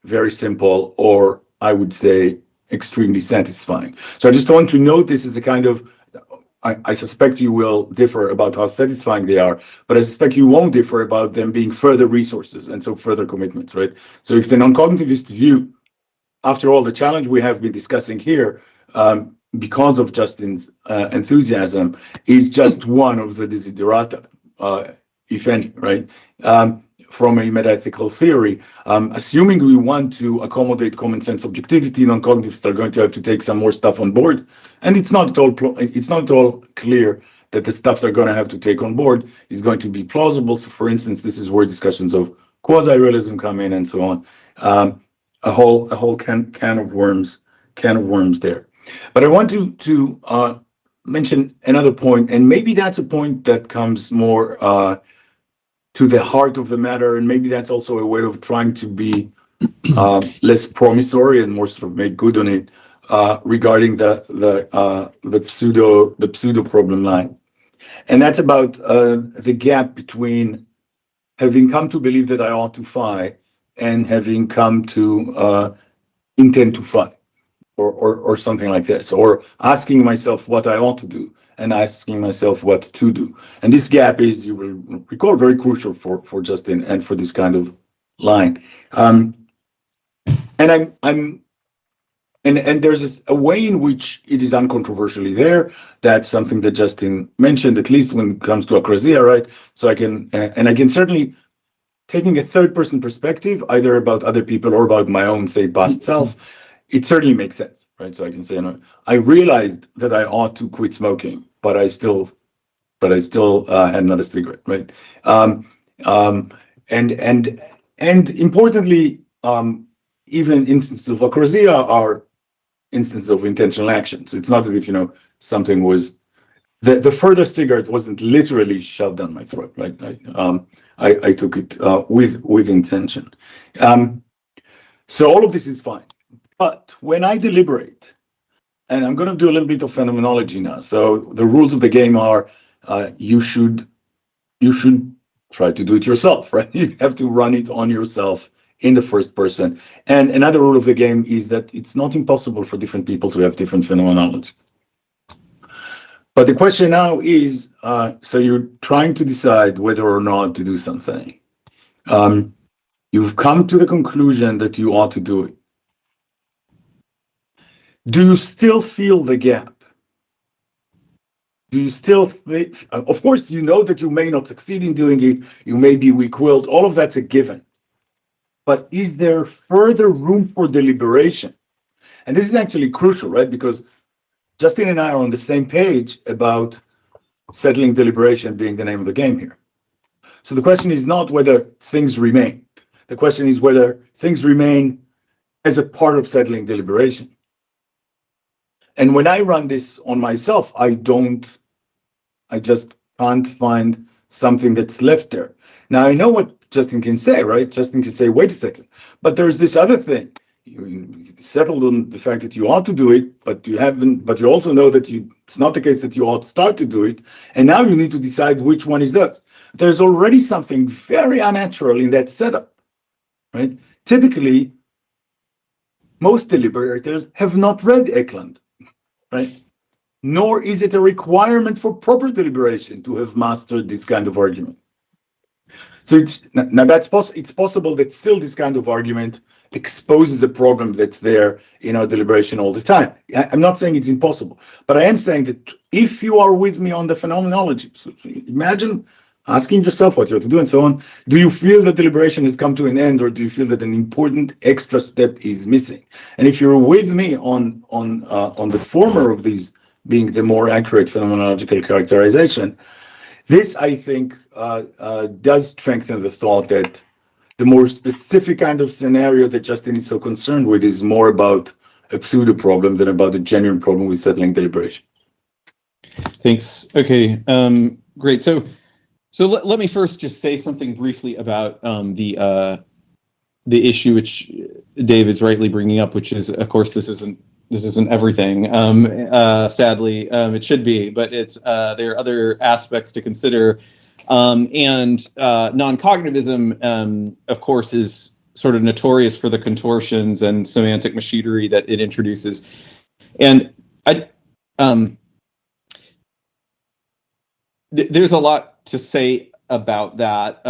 very simple, or I would say extremely satisfying. So I just want to note this as a kind of, I suspect you will differ about how satisfying they are, but I suspect you won't differ about them being further resources and so further commitments, right? So if the non-cognitivist view, after all, the challenge we have been discussing here, because of Justin's enthusiasm, is just one of the desiderata, if any, right? From a metaethical theory, assuming we want to accommodate common sense objectivity, non-cognitivists are going to have to take some more stuff on board, and it's not at all clear that the stuff they're going to have to take on board is going to be plausible. So, for instance, this is where discussions of quasi-realism come in, and so on. A whole can of worms there. But I want to mention another point, and maybe that's a point that comes more to the heart of the matter, and maybe that's also a way of trying to be less promissory and more sort of make good on it regarding the pseudo problem line, and that's about the gap between having come to believe that I ought to phi and having come to intend to phi. Or something like this, or asking myself what I ought to do and asking myself what to do. And this gap is, you will recall, very crucial for Justin and for this kind of line. And there's a way in which it is uncontroversially there. That's something that Justin mentioned, at least when it comes to acrasia, right? So I can certainly, taking a third-person perspective, either about other people or about my own, say, past self, it certainly makes sense, right? So I can say, I realized that I ought to quit smoking, but I still had another cigarette, right? And importantly, even instances of acrasia are instances of intentional action. So it's not as if something was The further cigarette wasn't literally shoved down my throat, right? I took it with intention. So all of this is fine. But when I deliberate, and I'm going to do a little bit of phenomenology now. So the rules of the game are you should try to do it yourself, right? You have to run it on yourself in the first person. And another rule of the game is that it's not impossible for different people to have different phenomenologies. But the question now is, so you're trying to decide whether or not to do something. You've come to the conclusion that you ought to do it. Do you still feel the gap? Do you still, of course, you know that you may not succeed in doing it, you may be weak-willed, all of that's a given. But is there further room for deliberation? And this is actually crucial, right? Because Justin and I are on the same page about settling deliberation being the name of the game here. So the question is not whether things remain. The question is whether things remain as a part of settling deliberation. And when I run this on myself, I just can't find something that's left there. Now I know what Justin can say, right? Justin can say, wait a second, but there's this other thing. You settled on the fact that you ought to do it, but you haven't, but you also know that it's not the case that you ought to start to do it. And now you need to decide which one is that. There's already something very unnatural in that setup, right? Typically, most deliberators have not read Eklund, right? Nor is it a requirement for proper deliberation to have mastered this kind of argument. So it's possible that still this kind of argument exposes a problem that's there in our deliberation all the time. I'm not saying it's impossible, but I am saying that if you are with me on the phenomenology, so imagine asking yourself what you have to do and so on, do you feel that deliberation has come to an end, or do you feel that an important extra step is missing? And if you're with me on the former of these being the more accurate phenomenological characterization, this, I think, does strengthen the thought that the more specific kind of scenario that Justin is so concerned with is more about a pseudo problem than about a genuine problem with settling deliberation. Thanks. Okay, great. So let me first just say something briefly about the issue which David's rightly bringing up, which is, of course, this isn't everything. Sadly, it should be, but there are other aspects to consider. And non-cognitivism, of course, is sort of notorious for the contortions and semantic machinery that it introduces. And there's a lot to say about that,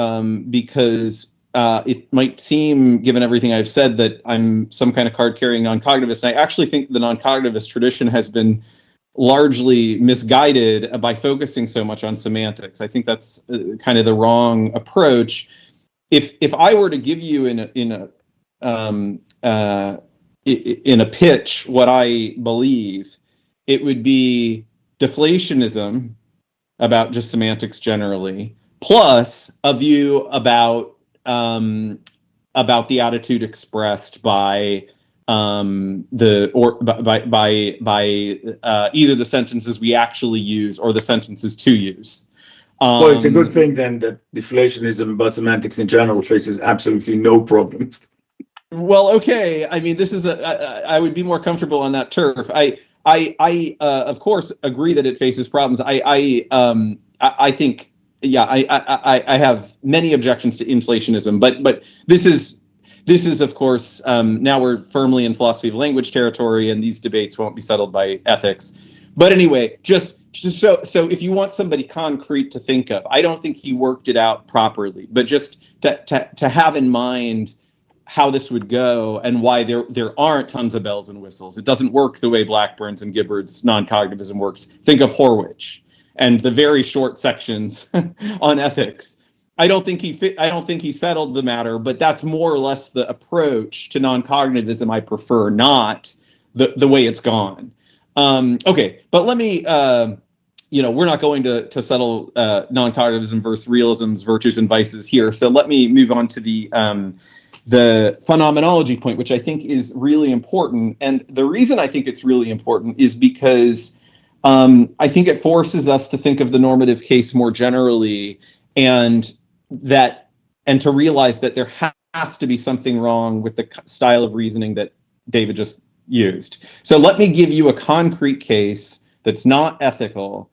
because it might seem, given everything I've said, that I'm some kind of card-carrying non-cognitivist. And I actually think the non-cognitivist tradition has been largely misguided by focusing so much on semantics. I think that's kind of the wrong approach. If I were to give you in a pitch what I believe, it would be deflationism about just semantics generally, plus a view about the attitude expressed by either the sentences we actually use or the sentences to use. Well, it's a good thing then that deflationism about semantics in general faces absolutely no problems. Well, okay. I mean, this is I would be more comfortable on that turf. I of course agree that it faces problems. I think, yeah, I have many objections to inflationism, but this is of course, now we're firmly in philosophy of language territory, and these debates won't be settled by ethics. But anyway, just so if you want somebody concrete to think of, I don't think he worked it out properly, but just to have in mind how this would go and why there aren't tons of bells and whistles. It doesn't work the way Blackburn's and Gibbard's non-cognitivism works. Think of Horwich and the very short sections on ethics. I don't think he settled the matter, but that's more or less the approach to non-cognitivism I prefer, not the way it's gone. Okay, but let me, we're not going to settle non-cognitivism versus realism's virtues and vices here. So let me move on to the phenomenology point, which I think is really important. And the reason I think it's really important is because I think it forces us to think of the normative case more generally, and to realize that there has to be something wrong with the style of reasoning that David just used. So let me give you a concrete case that's not ethical,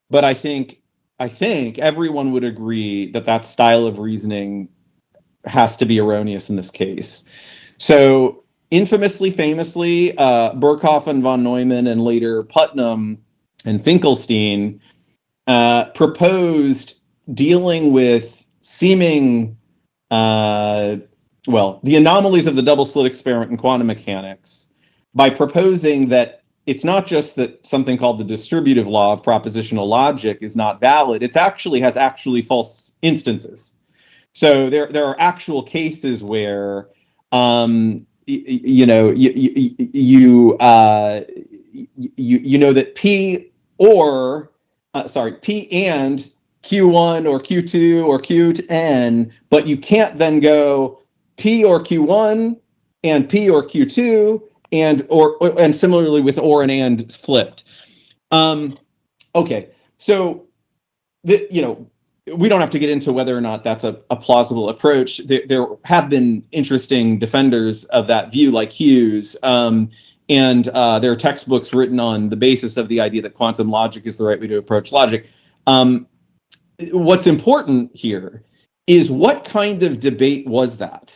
but I think everyone would agree that style of reasoning has to be erroneous in this case. So infamously, famously, Berkhoff and von Neumann, and later Putnam and Finkelstein proposed dealing with seeming, the anomalies of the double slit experiment in quantum mechanics by proposing that it's not just that something called the distributive law of propositional logic is not valid, it has false instances. So there are actual cases where you know that P and Q1 or Q2 or Qn, but you can't then go P or Q1 and P or Q2 and similarly with or and flipped. Okay, so we don't have to get into whether or not that's a plausible approach. There have been interesting defenders of that view, like Hughes, and there are textbooks written on the basis of the idea that quantum logic is the right way to approach logic. What's important here is what kind of debate was that?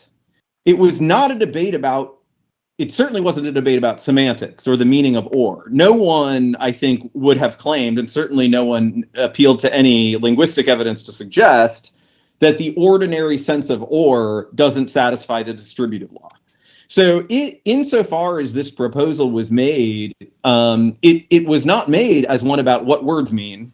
It was not a debate about, it certainly wasn't a debate about semantics or the meaning of or. No one, I think, would have claimed, and certainly no one appealed to any linguistic evidence to suggest, that the ordinary sense of or doesn't satisfy the distributive law. So insofar as this proposal was made, it was not made as one about what words mean,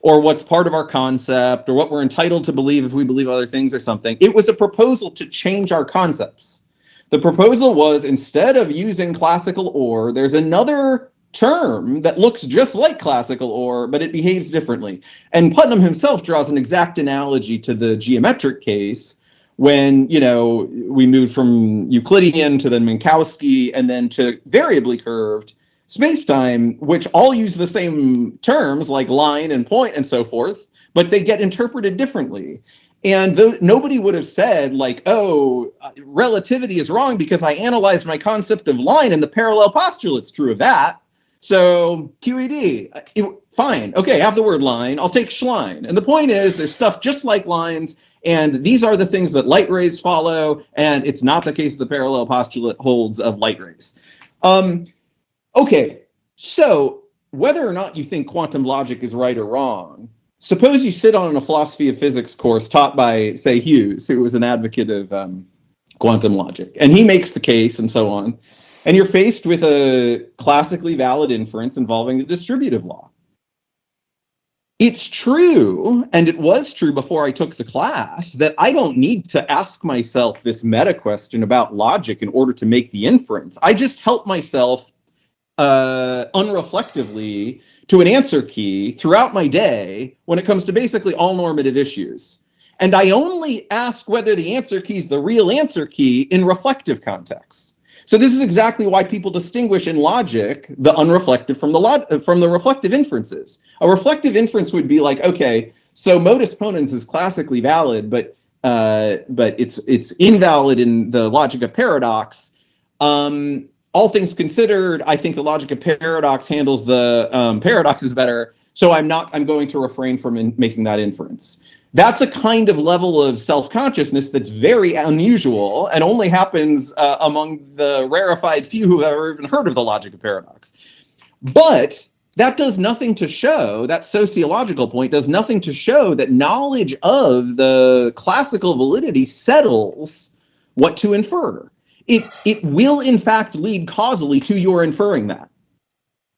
or what's part of our concept, or what we're entitled to believe if we believe other things or something. It was a proposal to change our concepts. The proposal was, instead of using classical or, there's another term that looks just like classical or, but it behaves differently. And Putnam himself draws an exact analogy to the geometric case when, we moved from Euclidean to then Minkowski and then to variably curved spacetime, which all use the same terms like line and point and so forth, but they get interpreted differently. And nobody would have said, like, oh, relativity is wrong because I analyzed my concept of line and the parallel postulate's true of that. So QED, fine. Okay, have the word line. I'll take Schlein. And the point is, there's stuff just like lines, and these are the things that light rays follow, and it's not the case the parallel postulate holds of light rays. Okay, so whether or not you think quantum logic is right or wrong, suppose you sit on a philosophy of physics course taught by, say, Hughes, who was an advocate of quantum logic, and he makes the case and so on, and you're faced with a classically valid inference involving the distributive law. It's true, and it was true before I took the class, that I don't need to ask myself this meta question about logic in order to make the inference. I just help myself unreflectively to an answer key throughout my day when it comes to basically all normative issues. And I only ask whether the answer key is the real answer key in reflective contexts. So this is exactly why people distinguish in logic the unreflective from the reflective inferences. A reflective inference would be like, okay, so modus ponens is classically valid, but it's invalid in the logic of paradox. All things considered, I think the logic of paradox handles the paradoxes better, so I'm going to refrain from making that inference. That's a kind of level of self-consciousness that's very unusual and only happens among the rarefied few who have ever even heard of the logic of paradox. But that does nothing to show, that sociological point does nothing to show that knowledge of the classical validity settles what to infer. It will, in fact, lead causally to your inferring that.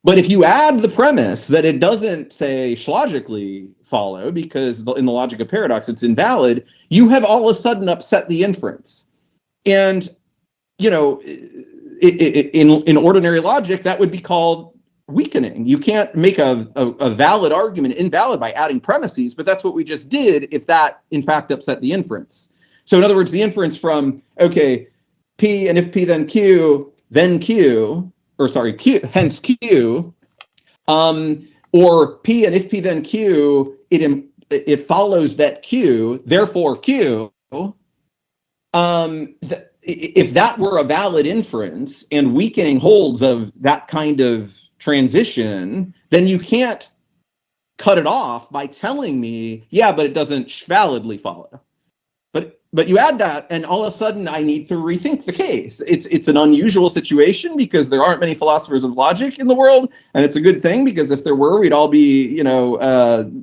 But if you add the premise that it doesn't, say, schlogically follow, because in the logic of paradox it's invalid, you have all of a sudden upset the inference. And, in ordinary logic, that would be called weakening. You can't make a valid argument invalid by adding premises, but that's what we just did if that, in fact, upset the inference. So in other words, the inference from, okay, P, and if P then Q, hence Q, or P, and if P then Q, it follows that Q, therefore Q. If that were a valid inference and weakening holds of that kind of transition, then you can't cut it off by telling me, yeah, but it doesn't validly follow. But you add that, and all of a sudden I need to rethink the case. It's an unusual situation because there aren't many philosophers of logic in the world, and it's a good thing because if there were, we'd all be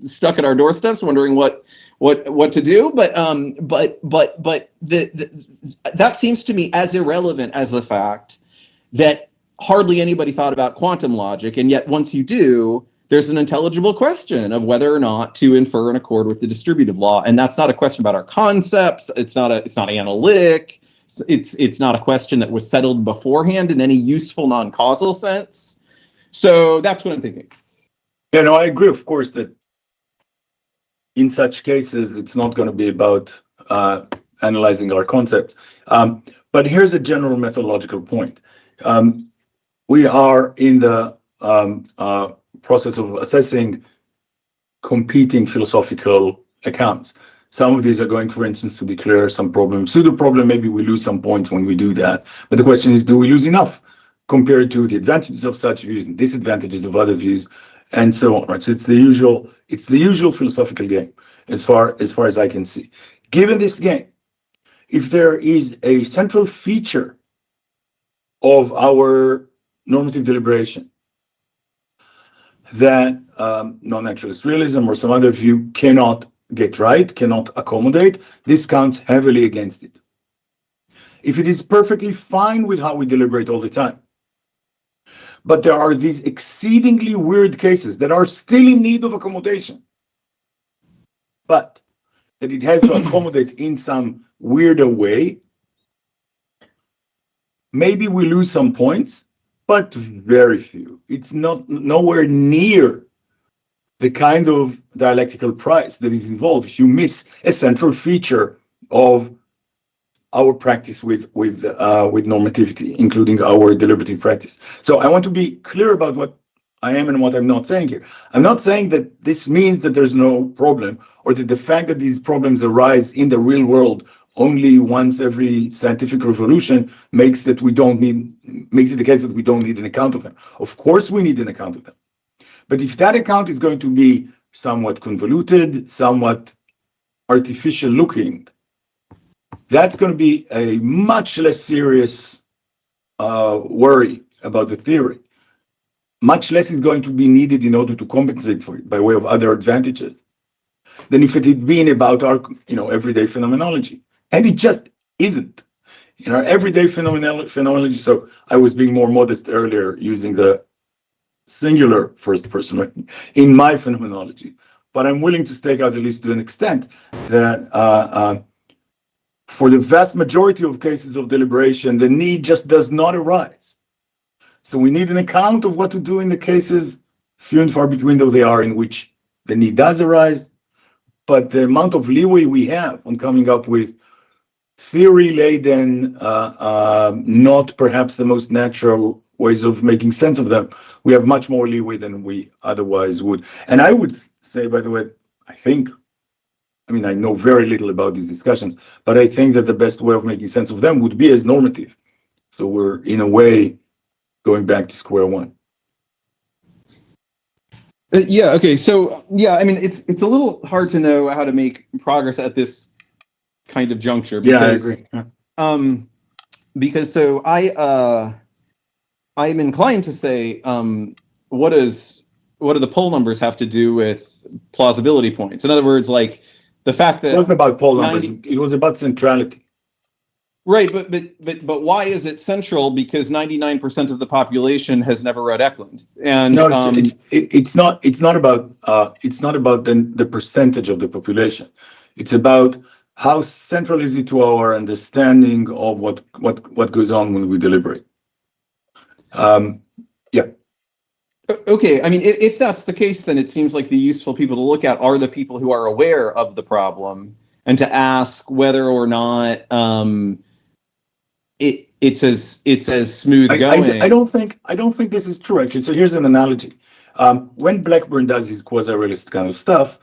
stuck at our doorsteps wondering what to do. But that seems to me as irrelevant as the fact that hardly anybody thought about quantum logic, and yet once you do, there's an intelligible question of whether or not to infer in accord with the distributive law, and that's not a question about our concepts. It's not analytic. It's not a question that was settled beforehand in any useful non-causal sense. So that's what I'm thinking. Yeah, no, I agree, of course, that in such cases it's not going to be about analyzing our concepts. But here's a general methodological point. We are in the process of assessing competing philosophical accounts. Some of these are going, for instance, to declare some problem, pseudo problem. Maybe we lose some points when we do that. But the question is, do we lose enough compared to the advantages of such views and disadvantages of other views, and so on? Right. So it's the usual philosophical game, as far as I can see. Given this game, if there is a central feature of our normative deliberation that non-naturalist realism or some other view cannot get right, cannot accommodate, this counts heavily against it. If it is perfectly fine with how we deliberate all the time, but there are these exceedingly weird cases that are still in need of accommodation, but that it has to accommodate in some weirder way, maybe we lose some points, but very few. It's nowhere near the kind of dialectical price that is involved if you miss a central feature of our practice with normativity, including our deliberative practice. So I want to be clear about what I am and what I'm not saying here. I'm not saying that this means that there's no problem, or that the fact that these problems arise in the real world only once every scientific revolution makes it the case that we don't need an account of them. Of course we need an account of them. But if that account is going to be somewhat convoluted, somewhat artificial looking, that's going to be a much less serious worry about the theory. Much less is going to be needed in order to compensate for it by way of other advantages than if it had been about our everyday phenomenology. And it just isn't. In our everyday phenomenology, so I was being more modest earlier using the singular first person in my phenomenology, but I'm willing to stake out, at least to an extent, that for the vast majority of cases of deliberation, the need just does not arise. So we need an account of what to do in the cases, few and far between though they are, in which the need does arise, but the amount of leeway we have on coming up with theory-laden, not perhaps the most natural ways of making sense of them, we have much more leeway than we otherwise would. And I would say, by the way, I know very little about these discussions, but I think that the best way of making sense of them would be as normative. So we're, in a way, going back to square one. Yeah, okay. So, yeah, it's a little hard to know how to make progress at this kind of juncture. Because, yeah, I agree. Because so I'm inclined to say, what do the poll numbers have to do with plausibility points? In other words, like the fact that it wasn't about poll numbers; it was about centrality. Right, but why is it central? Because 99% of the population has never read Eklund, and no, it's not about the percentage of the population. It's about how central is it to our understanding of what goes on when we deliberate. Yeah. Okay, if that's the case, then it seems like the useful people to look at are the people who are aware of the problem, and to ask whether or not it's as smooth going. I don't think this is true, actually. So here's an analogy. When Blackburn does his quasi-realist kind of stuff,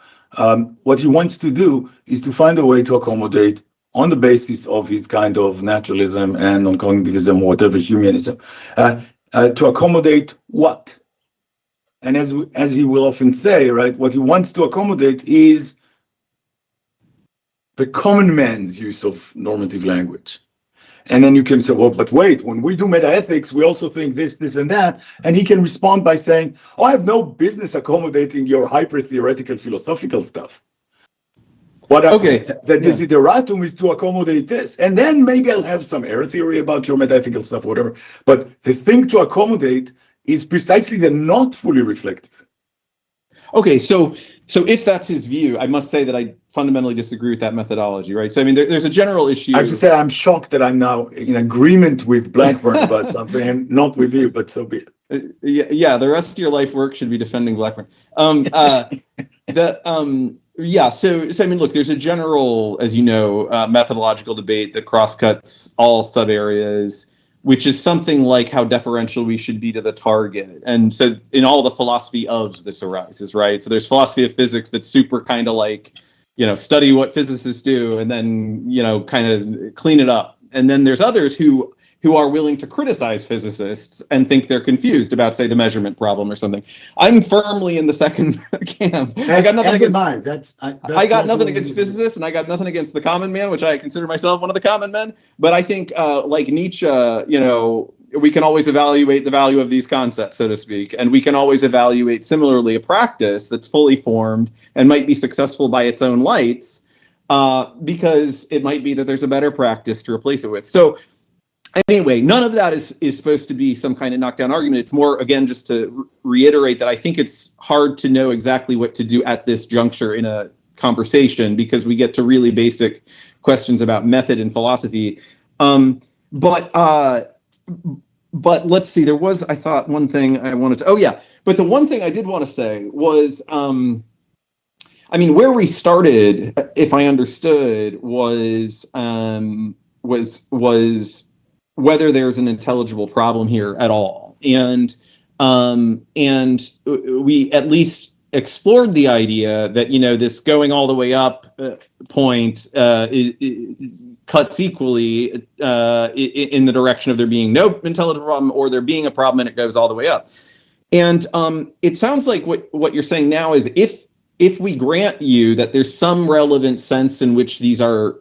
what he wants to do is to find a way to accommodate on the basis of his kind of naturalism and non-cognitivism, or whatever, humanism, to accommodate what? And as he will often say, right, what he wants to accommodate is the common man's use of normative language. And then you can say, well, but wait, when we do metaethics, we also think this, this, and that. And he can respond by saying, oh, I have no business accommodating your hyper-theoretical philosophical stuff. The desideratum is to accommodate this. And then maybe I'll have some error theory about your metaethical stuff, whatever. But the thing to accommodate is precisely the not fully reflective. Okay, so if that's his view, I must say that I fundamentally disagree with that methodology, right? So I mean, there's a general issue. I have to say I'm shocked that I'm now in agreement with Blackburn about something, and not with you, but so be it. Yeah, the rest of your life work should be defending Blackburn. Yeah, so I mean, look, there's a general, as you know, methodological debate that cross-cuts all sub-areas, which is something like how deferential we should be to the target. And so in all the philosophy ofs, this arises, right? So there's philosophy of physics that's super kind of like, study what physicists do and then, kind of clean it up. And then there's others who are willing to criticize physicists and think they're confused about, say, the measurement problem or something. I'm firmly in the second camp. I got nothing against physicists, and I got nothing against the common man, which I consider myself one of the common men. But I think, like Nietzsche, we can always evaluate the value of these concepts, so to speak, and we can always evaluate similarly a practice that's fully formed and might be successful by its own lights, because it might be that there's a better practice to replace it with. So anyway, none of that is supposed to be some kind of knockdown argument. It's more, again, just to reiterate that I think it's hard to know exactly what to do at this juncture in a conversation, because we get to really basic questions about method and philosophy. But let's see, there was, I thought, one thing I wanted to, but the one thing I did want to say was, I mean, where we started, if I understood, was whether there's an intelligible problem here at all. And we at least explored the idea that, this going all the way up point cuts equally in the direction of there being no intelligible problem, or there being a problem and it goes all the way up. And it sounds like what you're saying now is if we grant you that there's some relevant sense in which these are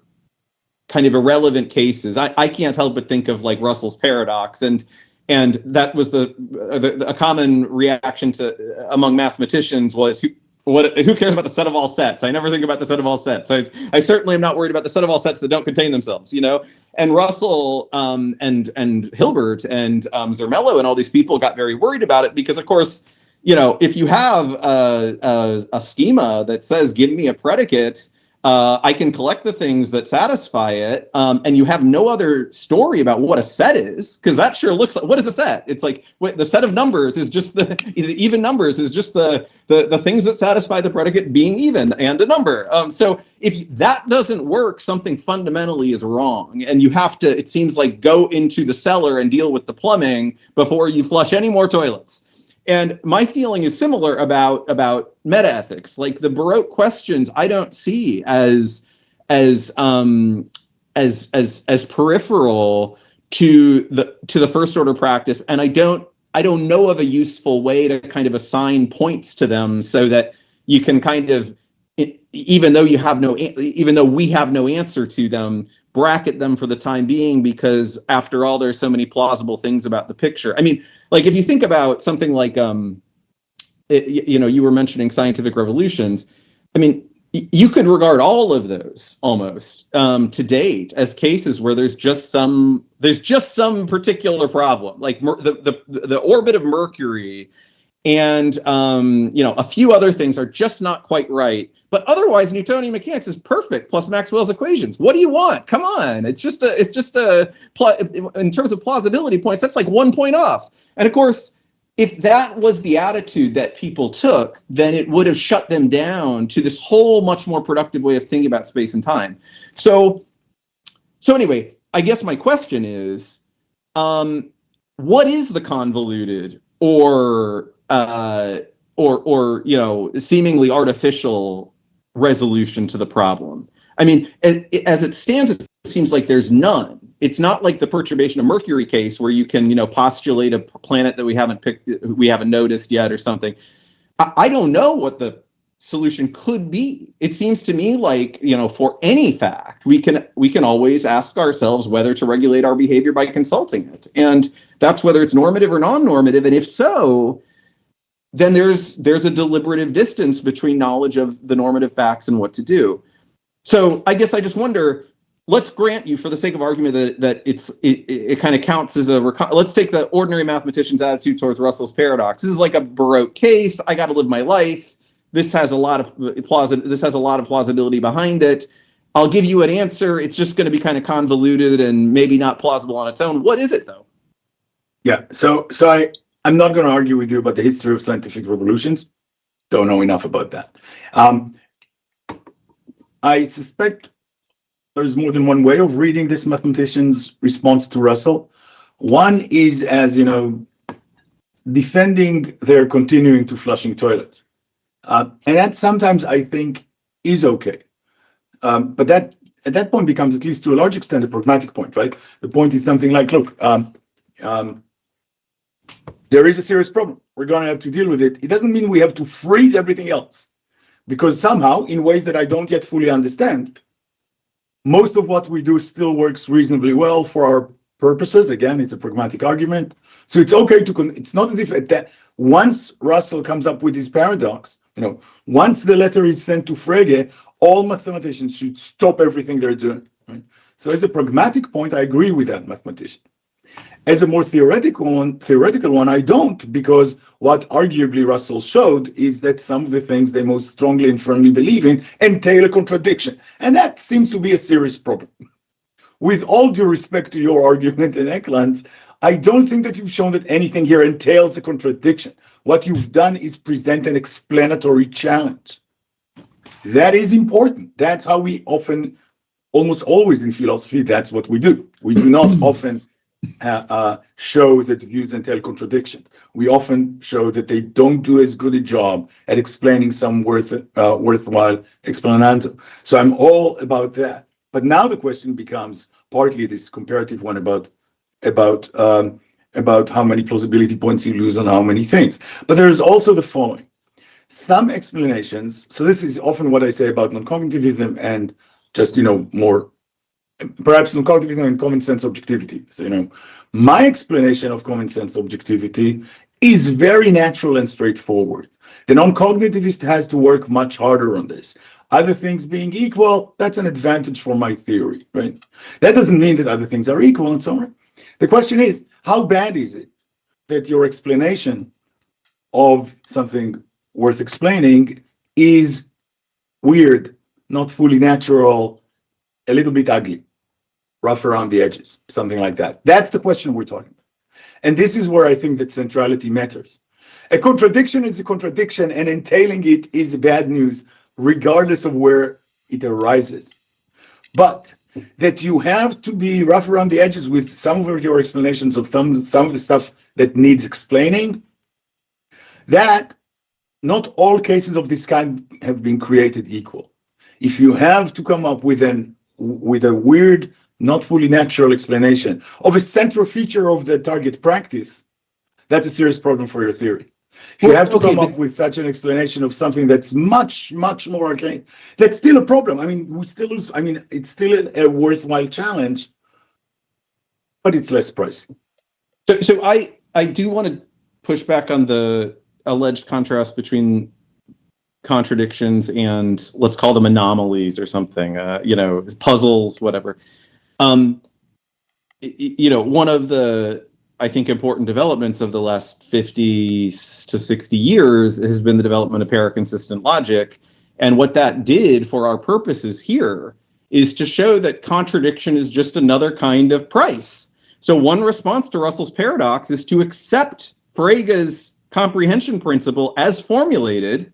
kind of irrelevant cases, I can't help but think of like Russell's paradox, and that was a common reaction to among mathematicians was who cares about the set of all sets? I never think about the set of all sets. I certainly am not worried about the set of all sets that don't contain themselves, And Russell and Hilbert and Zermelo and all these people got very worried about it because, of course, if you have a schema that says, give me a predicate, I can collect the things that satisfy it, and you have no other story about what a set is, because that sure looks like, what is a set? It's like the set of numbers is just the even numbers is just the things that satisfy the predicate being even and a number. So if that doesn't work, something fundamentally is wrong, and you have to, it seems like, go into the cellar and deal with the plumbing before you flush any more toilets. And my feeling is similar about metaethics. Like the Baroque questions, I don't see as peripheral to the first order practice, and I don't know of a useful way to kind of assign points to them so that you can kind of, even though we have no answer to them, bracket them for the time being, because after all, there's so many plausible things about the picture. I mean, like if you think about something like, you were mentioning scientific revolutions. I mean, you could regard all of those almost to date as cases where there's just some particular problem, like the orbit of Mercury and a few other things are just not quite right. But otherwise, Newtonian mechanics is perfect, plus Maxwell's equations. What do you want? Come on, it's just in terms of plausibility points, that's like 1 point off. And of course, if that was the attitude that people took, then it would have shut them down to this whole much more productive way of thinking about space and time. So anyway, I guess my question is, what is the convoluted or seemingly artificial resolution to the problem. I mean, as it stands, it seems like there's none. It's not like the perturbation of Mercury case where you can, postulate a planet that we haven't noticed yet or something. I don't know what the solution could be. It seems to me like, for any fact, we can always ask ourselves whether to regulate our behavior by consulting it. And that's whether it's normative or non-normative. And if so, then there's a deliberative distance between knowledge of the normative facts and what to do. So I guess I just wonder, let's grant you, for the sake of argument, that it kind of counts as let's take the ordinary mathematician's attitude towards Russell's paradox. This is like a Baroque case. I got to live my life. This has a lot of plausibility behind it. I'll give you an answer. It's just going to be kind of convoluted and maybe not plausible on its own. What is it, though? Yeah. So I'm not going to argue with you about the history of scientific revolutions. Don't know enough about that. I suspect there's more than one way of reading this mathematician's response to Russell. One is as, defending their continuing to flushing toilets. And that sometimes I think is okay. But that at that point becomes, at least to a large extent, a pragmatic point, right? The point is something like, look, there is a serious problem. We're going to have to deal with it. It doesn't mean we have to freeze everything else, because somehow, in ways that I don't yet fully understand, most of what we do still works reasonably well for our purposes. Again, it's a pragmatic argument. So it's okay it's not as if once Russell comes up with his paradox, once the letter is sent to Frege, all mathematicians should stop everything they're doing. Right? So as a pragmatic point, I agree with that mathematician. As a more theoretical one, I don't, because what arguably Russell showed is that some of the things they most strongly and firmly believe in entail a contradiction. And that seems to be a serious problem. With all due respect to your argument and Eklund's, I don't think that you've shown that anything here entails a contradiction. What you've done is present an explanatory challenge. That is important. That's how we often, almost always in philosophy, that's what we do. We do not often show that views entail contradictions. We often show that they don't do as good a job at explaining some worthwhile explanando. So I'm all about that. But now the question becomes partly this comparative one about how many plausibility points you lose on how many things. But there's also the following. Some explanations, so this is often what I say about non-cognitivism and just, more perhaps non-cognitivism and common sense objectivity. So, my explanation of common sense objectivity is very natural and straightforward. The non-cognitivist has to work much harder on this. Other things being equal, that's an advantage for my theory, right? That doesn't mean that other things are equal and so on. The question is, how bad is it that your explanation of something worth explaining is weird, not fully natural, a little bit ugly, rough around the edges, something like that? That's the question we're talking about. And this is where I think that centrality matters. A contradiction is a contradiction, and entailing it is bad news, regardless of where it arises. But that you have to be rough around the edges with some of your explanations of some of the stuff that needs explaining, that not all cases of this kind have been created equal. If you have to come up with a weird, not fully natural explanation of a central feature of the target practice, that's a serious problem for your theory. If you have to come up with such an explanation of something that's much, much more arcane, that's still a problem. I mean, it's still a worthwhile challenge, but it's less pricey. So I do want to push back on the alleged contrast between contradictions and, let's call them, anomalies or something, puzzles, whatever. One of the, I think, important developments of the last 50 to 60 years has been the development of paraconsistent logic. And what that did for our purposes here is to show that contradiction is just another kind of price. So one response to Russell's paradox is to accept Frege's comprehension principle as formulated,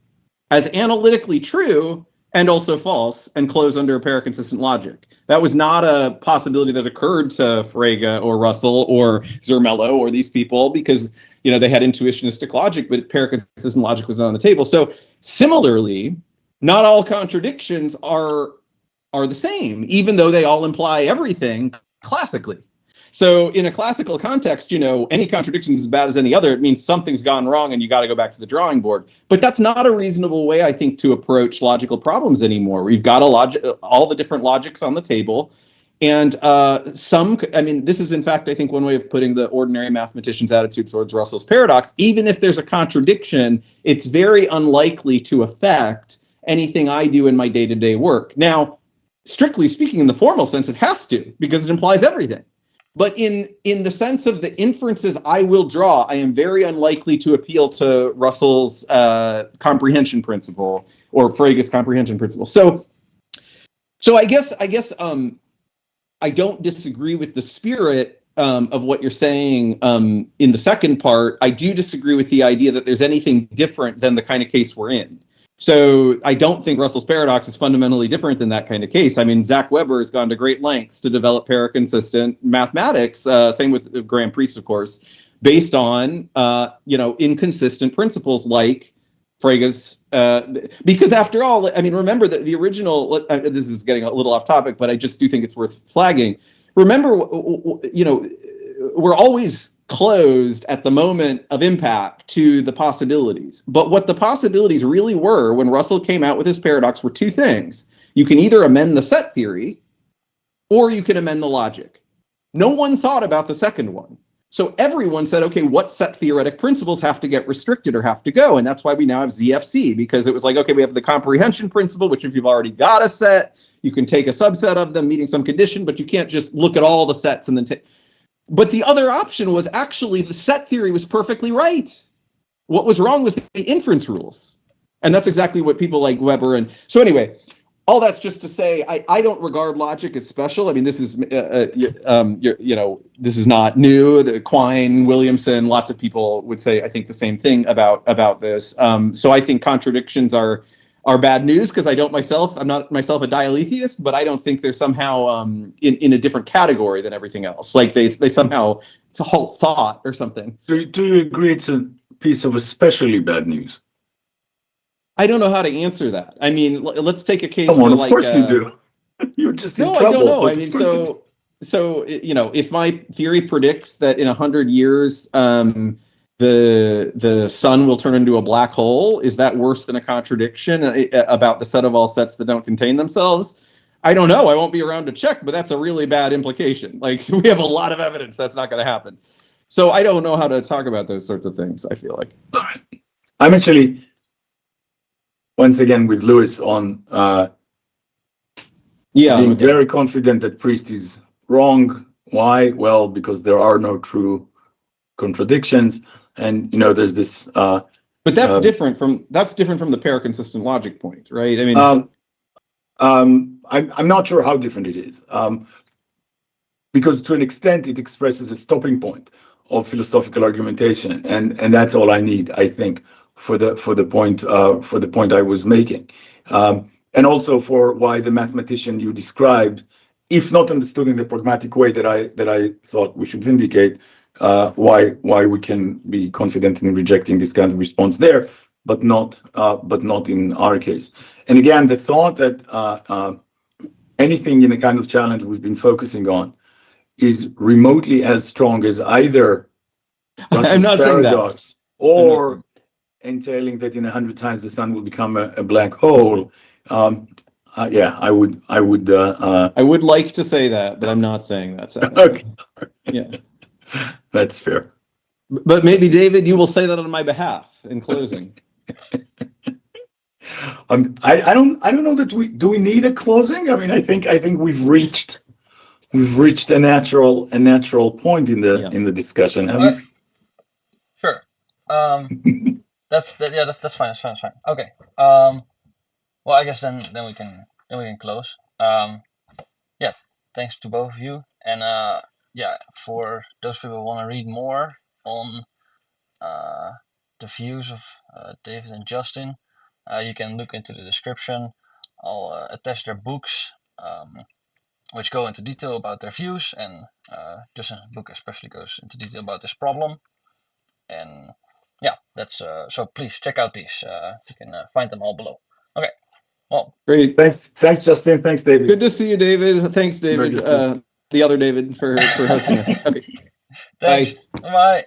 as analytically true, and also false and close under a paraconsistent logic. That was not a possibility that occurred to Frege or Russell or Zermelo or these people because they had intuitionistic logic, but paraconsistent logic was not on the table. So similarly, not all contradictions are the same, even though they all imply everything classically. So in a classical context, any contradiction is as bad as any other. It means something's gone wrong and you got to go back to the drawing board. But that's not a reasonable way, I think, to approach logical problems anymore. We've got all the different logics on the table. And this is, in fact, I think one way of putting the ordinary mathematician's attitude towards Russell's paradox. Even if there's a contradiction, it's very unlikely to affect anything I do in my day-to-day work. Now, strictly speaking, in the formal sense, it has to, because it implies everything. But in the sense of the inferences I will draw, I am very unlikely to appeal to Russell's comprehension principle or Frege's comprehension principle. So I guess I don't disagree with the spirit of what you're saying in the second part. I do disagree with the idea that there's anything different than the kind of case we're in. So I don't think Russell's paradox is fundamentally different than that kind of case. I mean, Zach Weber has gone to great lengths to develop paraconsistent mathematics, same with Graham Priest, of course, based on, inconsistent principles like Frege's, because after all, I mean, remember that the original, this is getting a little off topic, but I just do think it's worth flagging. Remember, we're always closed at the moment of impact to the possibilities. But what the possibilities really were when Russell came out with his paradox were two things. You can either amend the set theory or you can amend the logic. No one thought about the second one. So everyone said, okay, what set theoretic principles have to get restricted or have to go? And that's why we now have ZFC, because it was like, okay, we have the comprehension principle, which if you've already got a set, you can take a subset of them meeting some condition, but you can't just look at all the sets and then take. But the other option was actually the set theory was perfectly right. What was wrong was the inference rules. And that's exactly what people like Weber and so anyway, all that's just to say, I don't regard logic as special. I mean, this is, this is not new. The Quine, Williamson, lots of people would say, I think the same thing about this. So I think contradictions are bad news because I'm not myself a dialetheist, but I don't think they're somehow in a different category than everything else. Like they somehow, it's a whole thought or something. Do you agree it's a piece of especially bad news? I don't know how to answer that. I mean, let's take a case Come on, where, of course you do. You're just in trouble. I don't know. I mean, so if my theory predicts that in 100 years the sun will turn into a black hole, is that worse than a contradiction about the set of all sets that don't contain themselves? I don't know. I won't be around to check, but that's a really bad implication. Like, we have a lot of evidence that's not going to happen. So I don't know how to talk about those sorts of things, I feel like. I'm actually, once again, with Lewis on being very confident that Priest is wrong. Why? Well, because there are no true contradictions, and there's this. But that's different from the paraconsistent logic point, right? I mean, I'm not sure how different it is, because to an extent it expresses a stopping point of philosophical argumentation, and that's all I need, I think, for the point I was making. And also for why the mathematician you described, if not understood in the pragmatic way that I thought we should vindicate, why we can be confident in rejecting this kind of response there, but not in our case. And again, the thought that anything in the kind of challenge we've been focusing on is remotely as strong as either Russell's paradox or entailing that in 100 times the sun will become a black hole. I would like to say that, but I'm not saying that. Okay. Yeah, that's fair. But maybe, David, you will say that on my behalf in closing. I don't know that we need a closing. I mean, I think we've reached a natural point in the discussion. Sure. That's fine. That's fine. Okay. Well, I guess then we can close. Yeah. Thanks to both of you, and for those people who want to read more on the views of David and Justin, you can look into the description I'll attach their books, which go into detail about their views, and Justin's book especially goes into detail about this problem. And yeah, that's so. Please check out these. You can find them all below. Okay. Well, Great. Thanks, Justin. Thanks, David. Good to see you, David. Thanks, David. The other David for hosting us. Okay. thanks. Bye. Bye.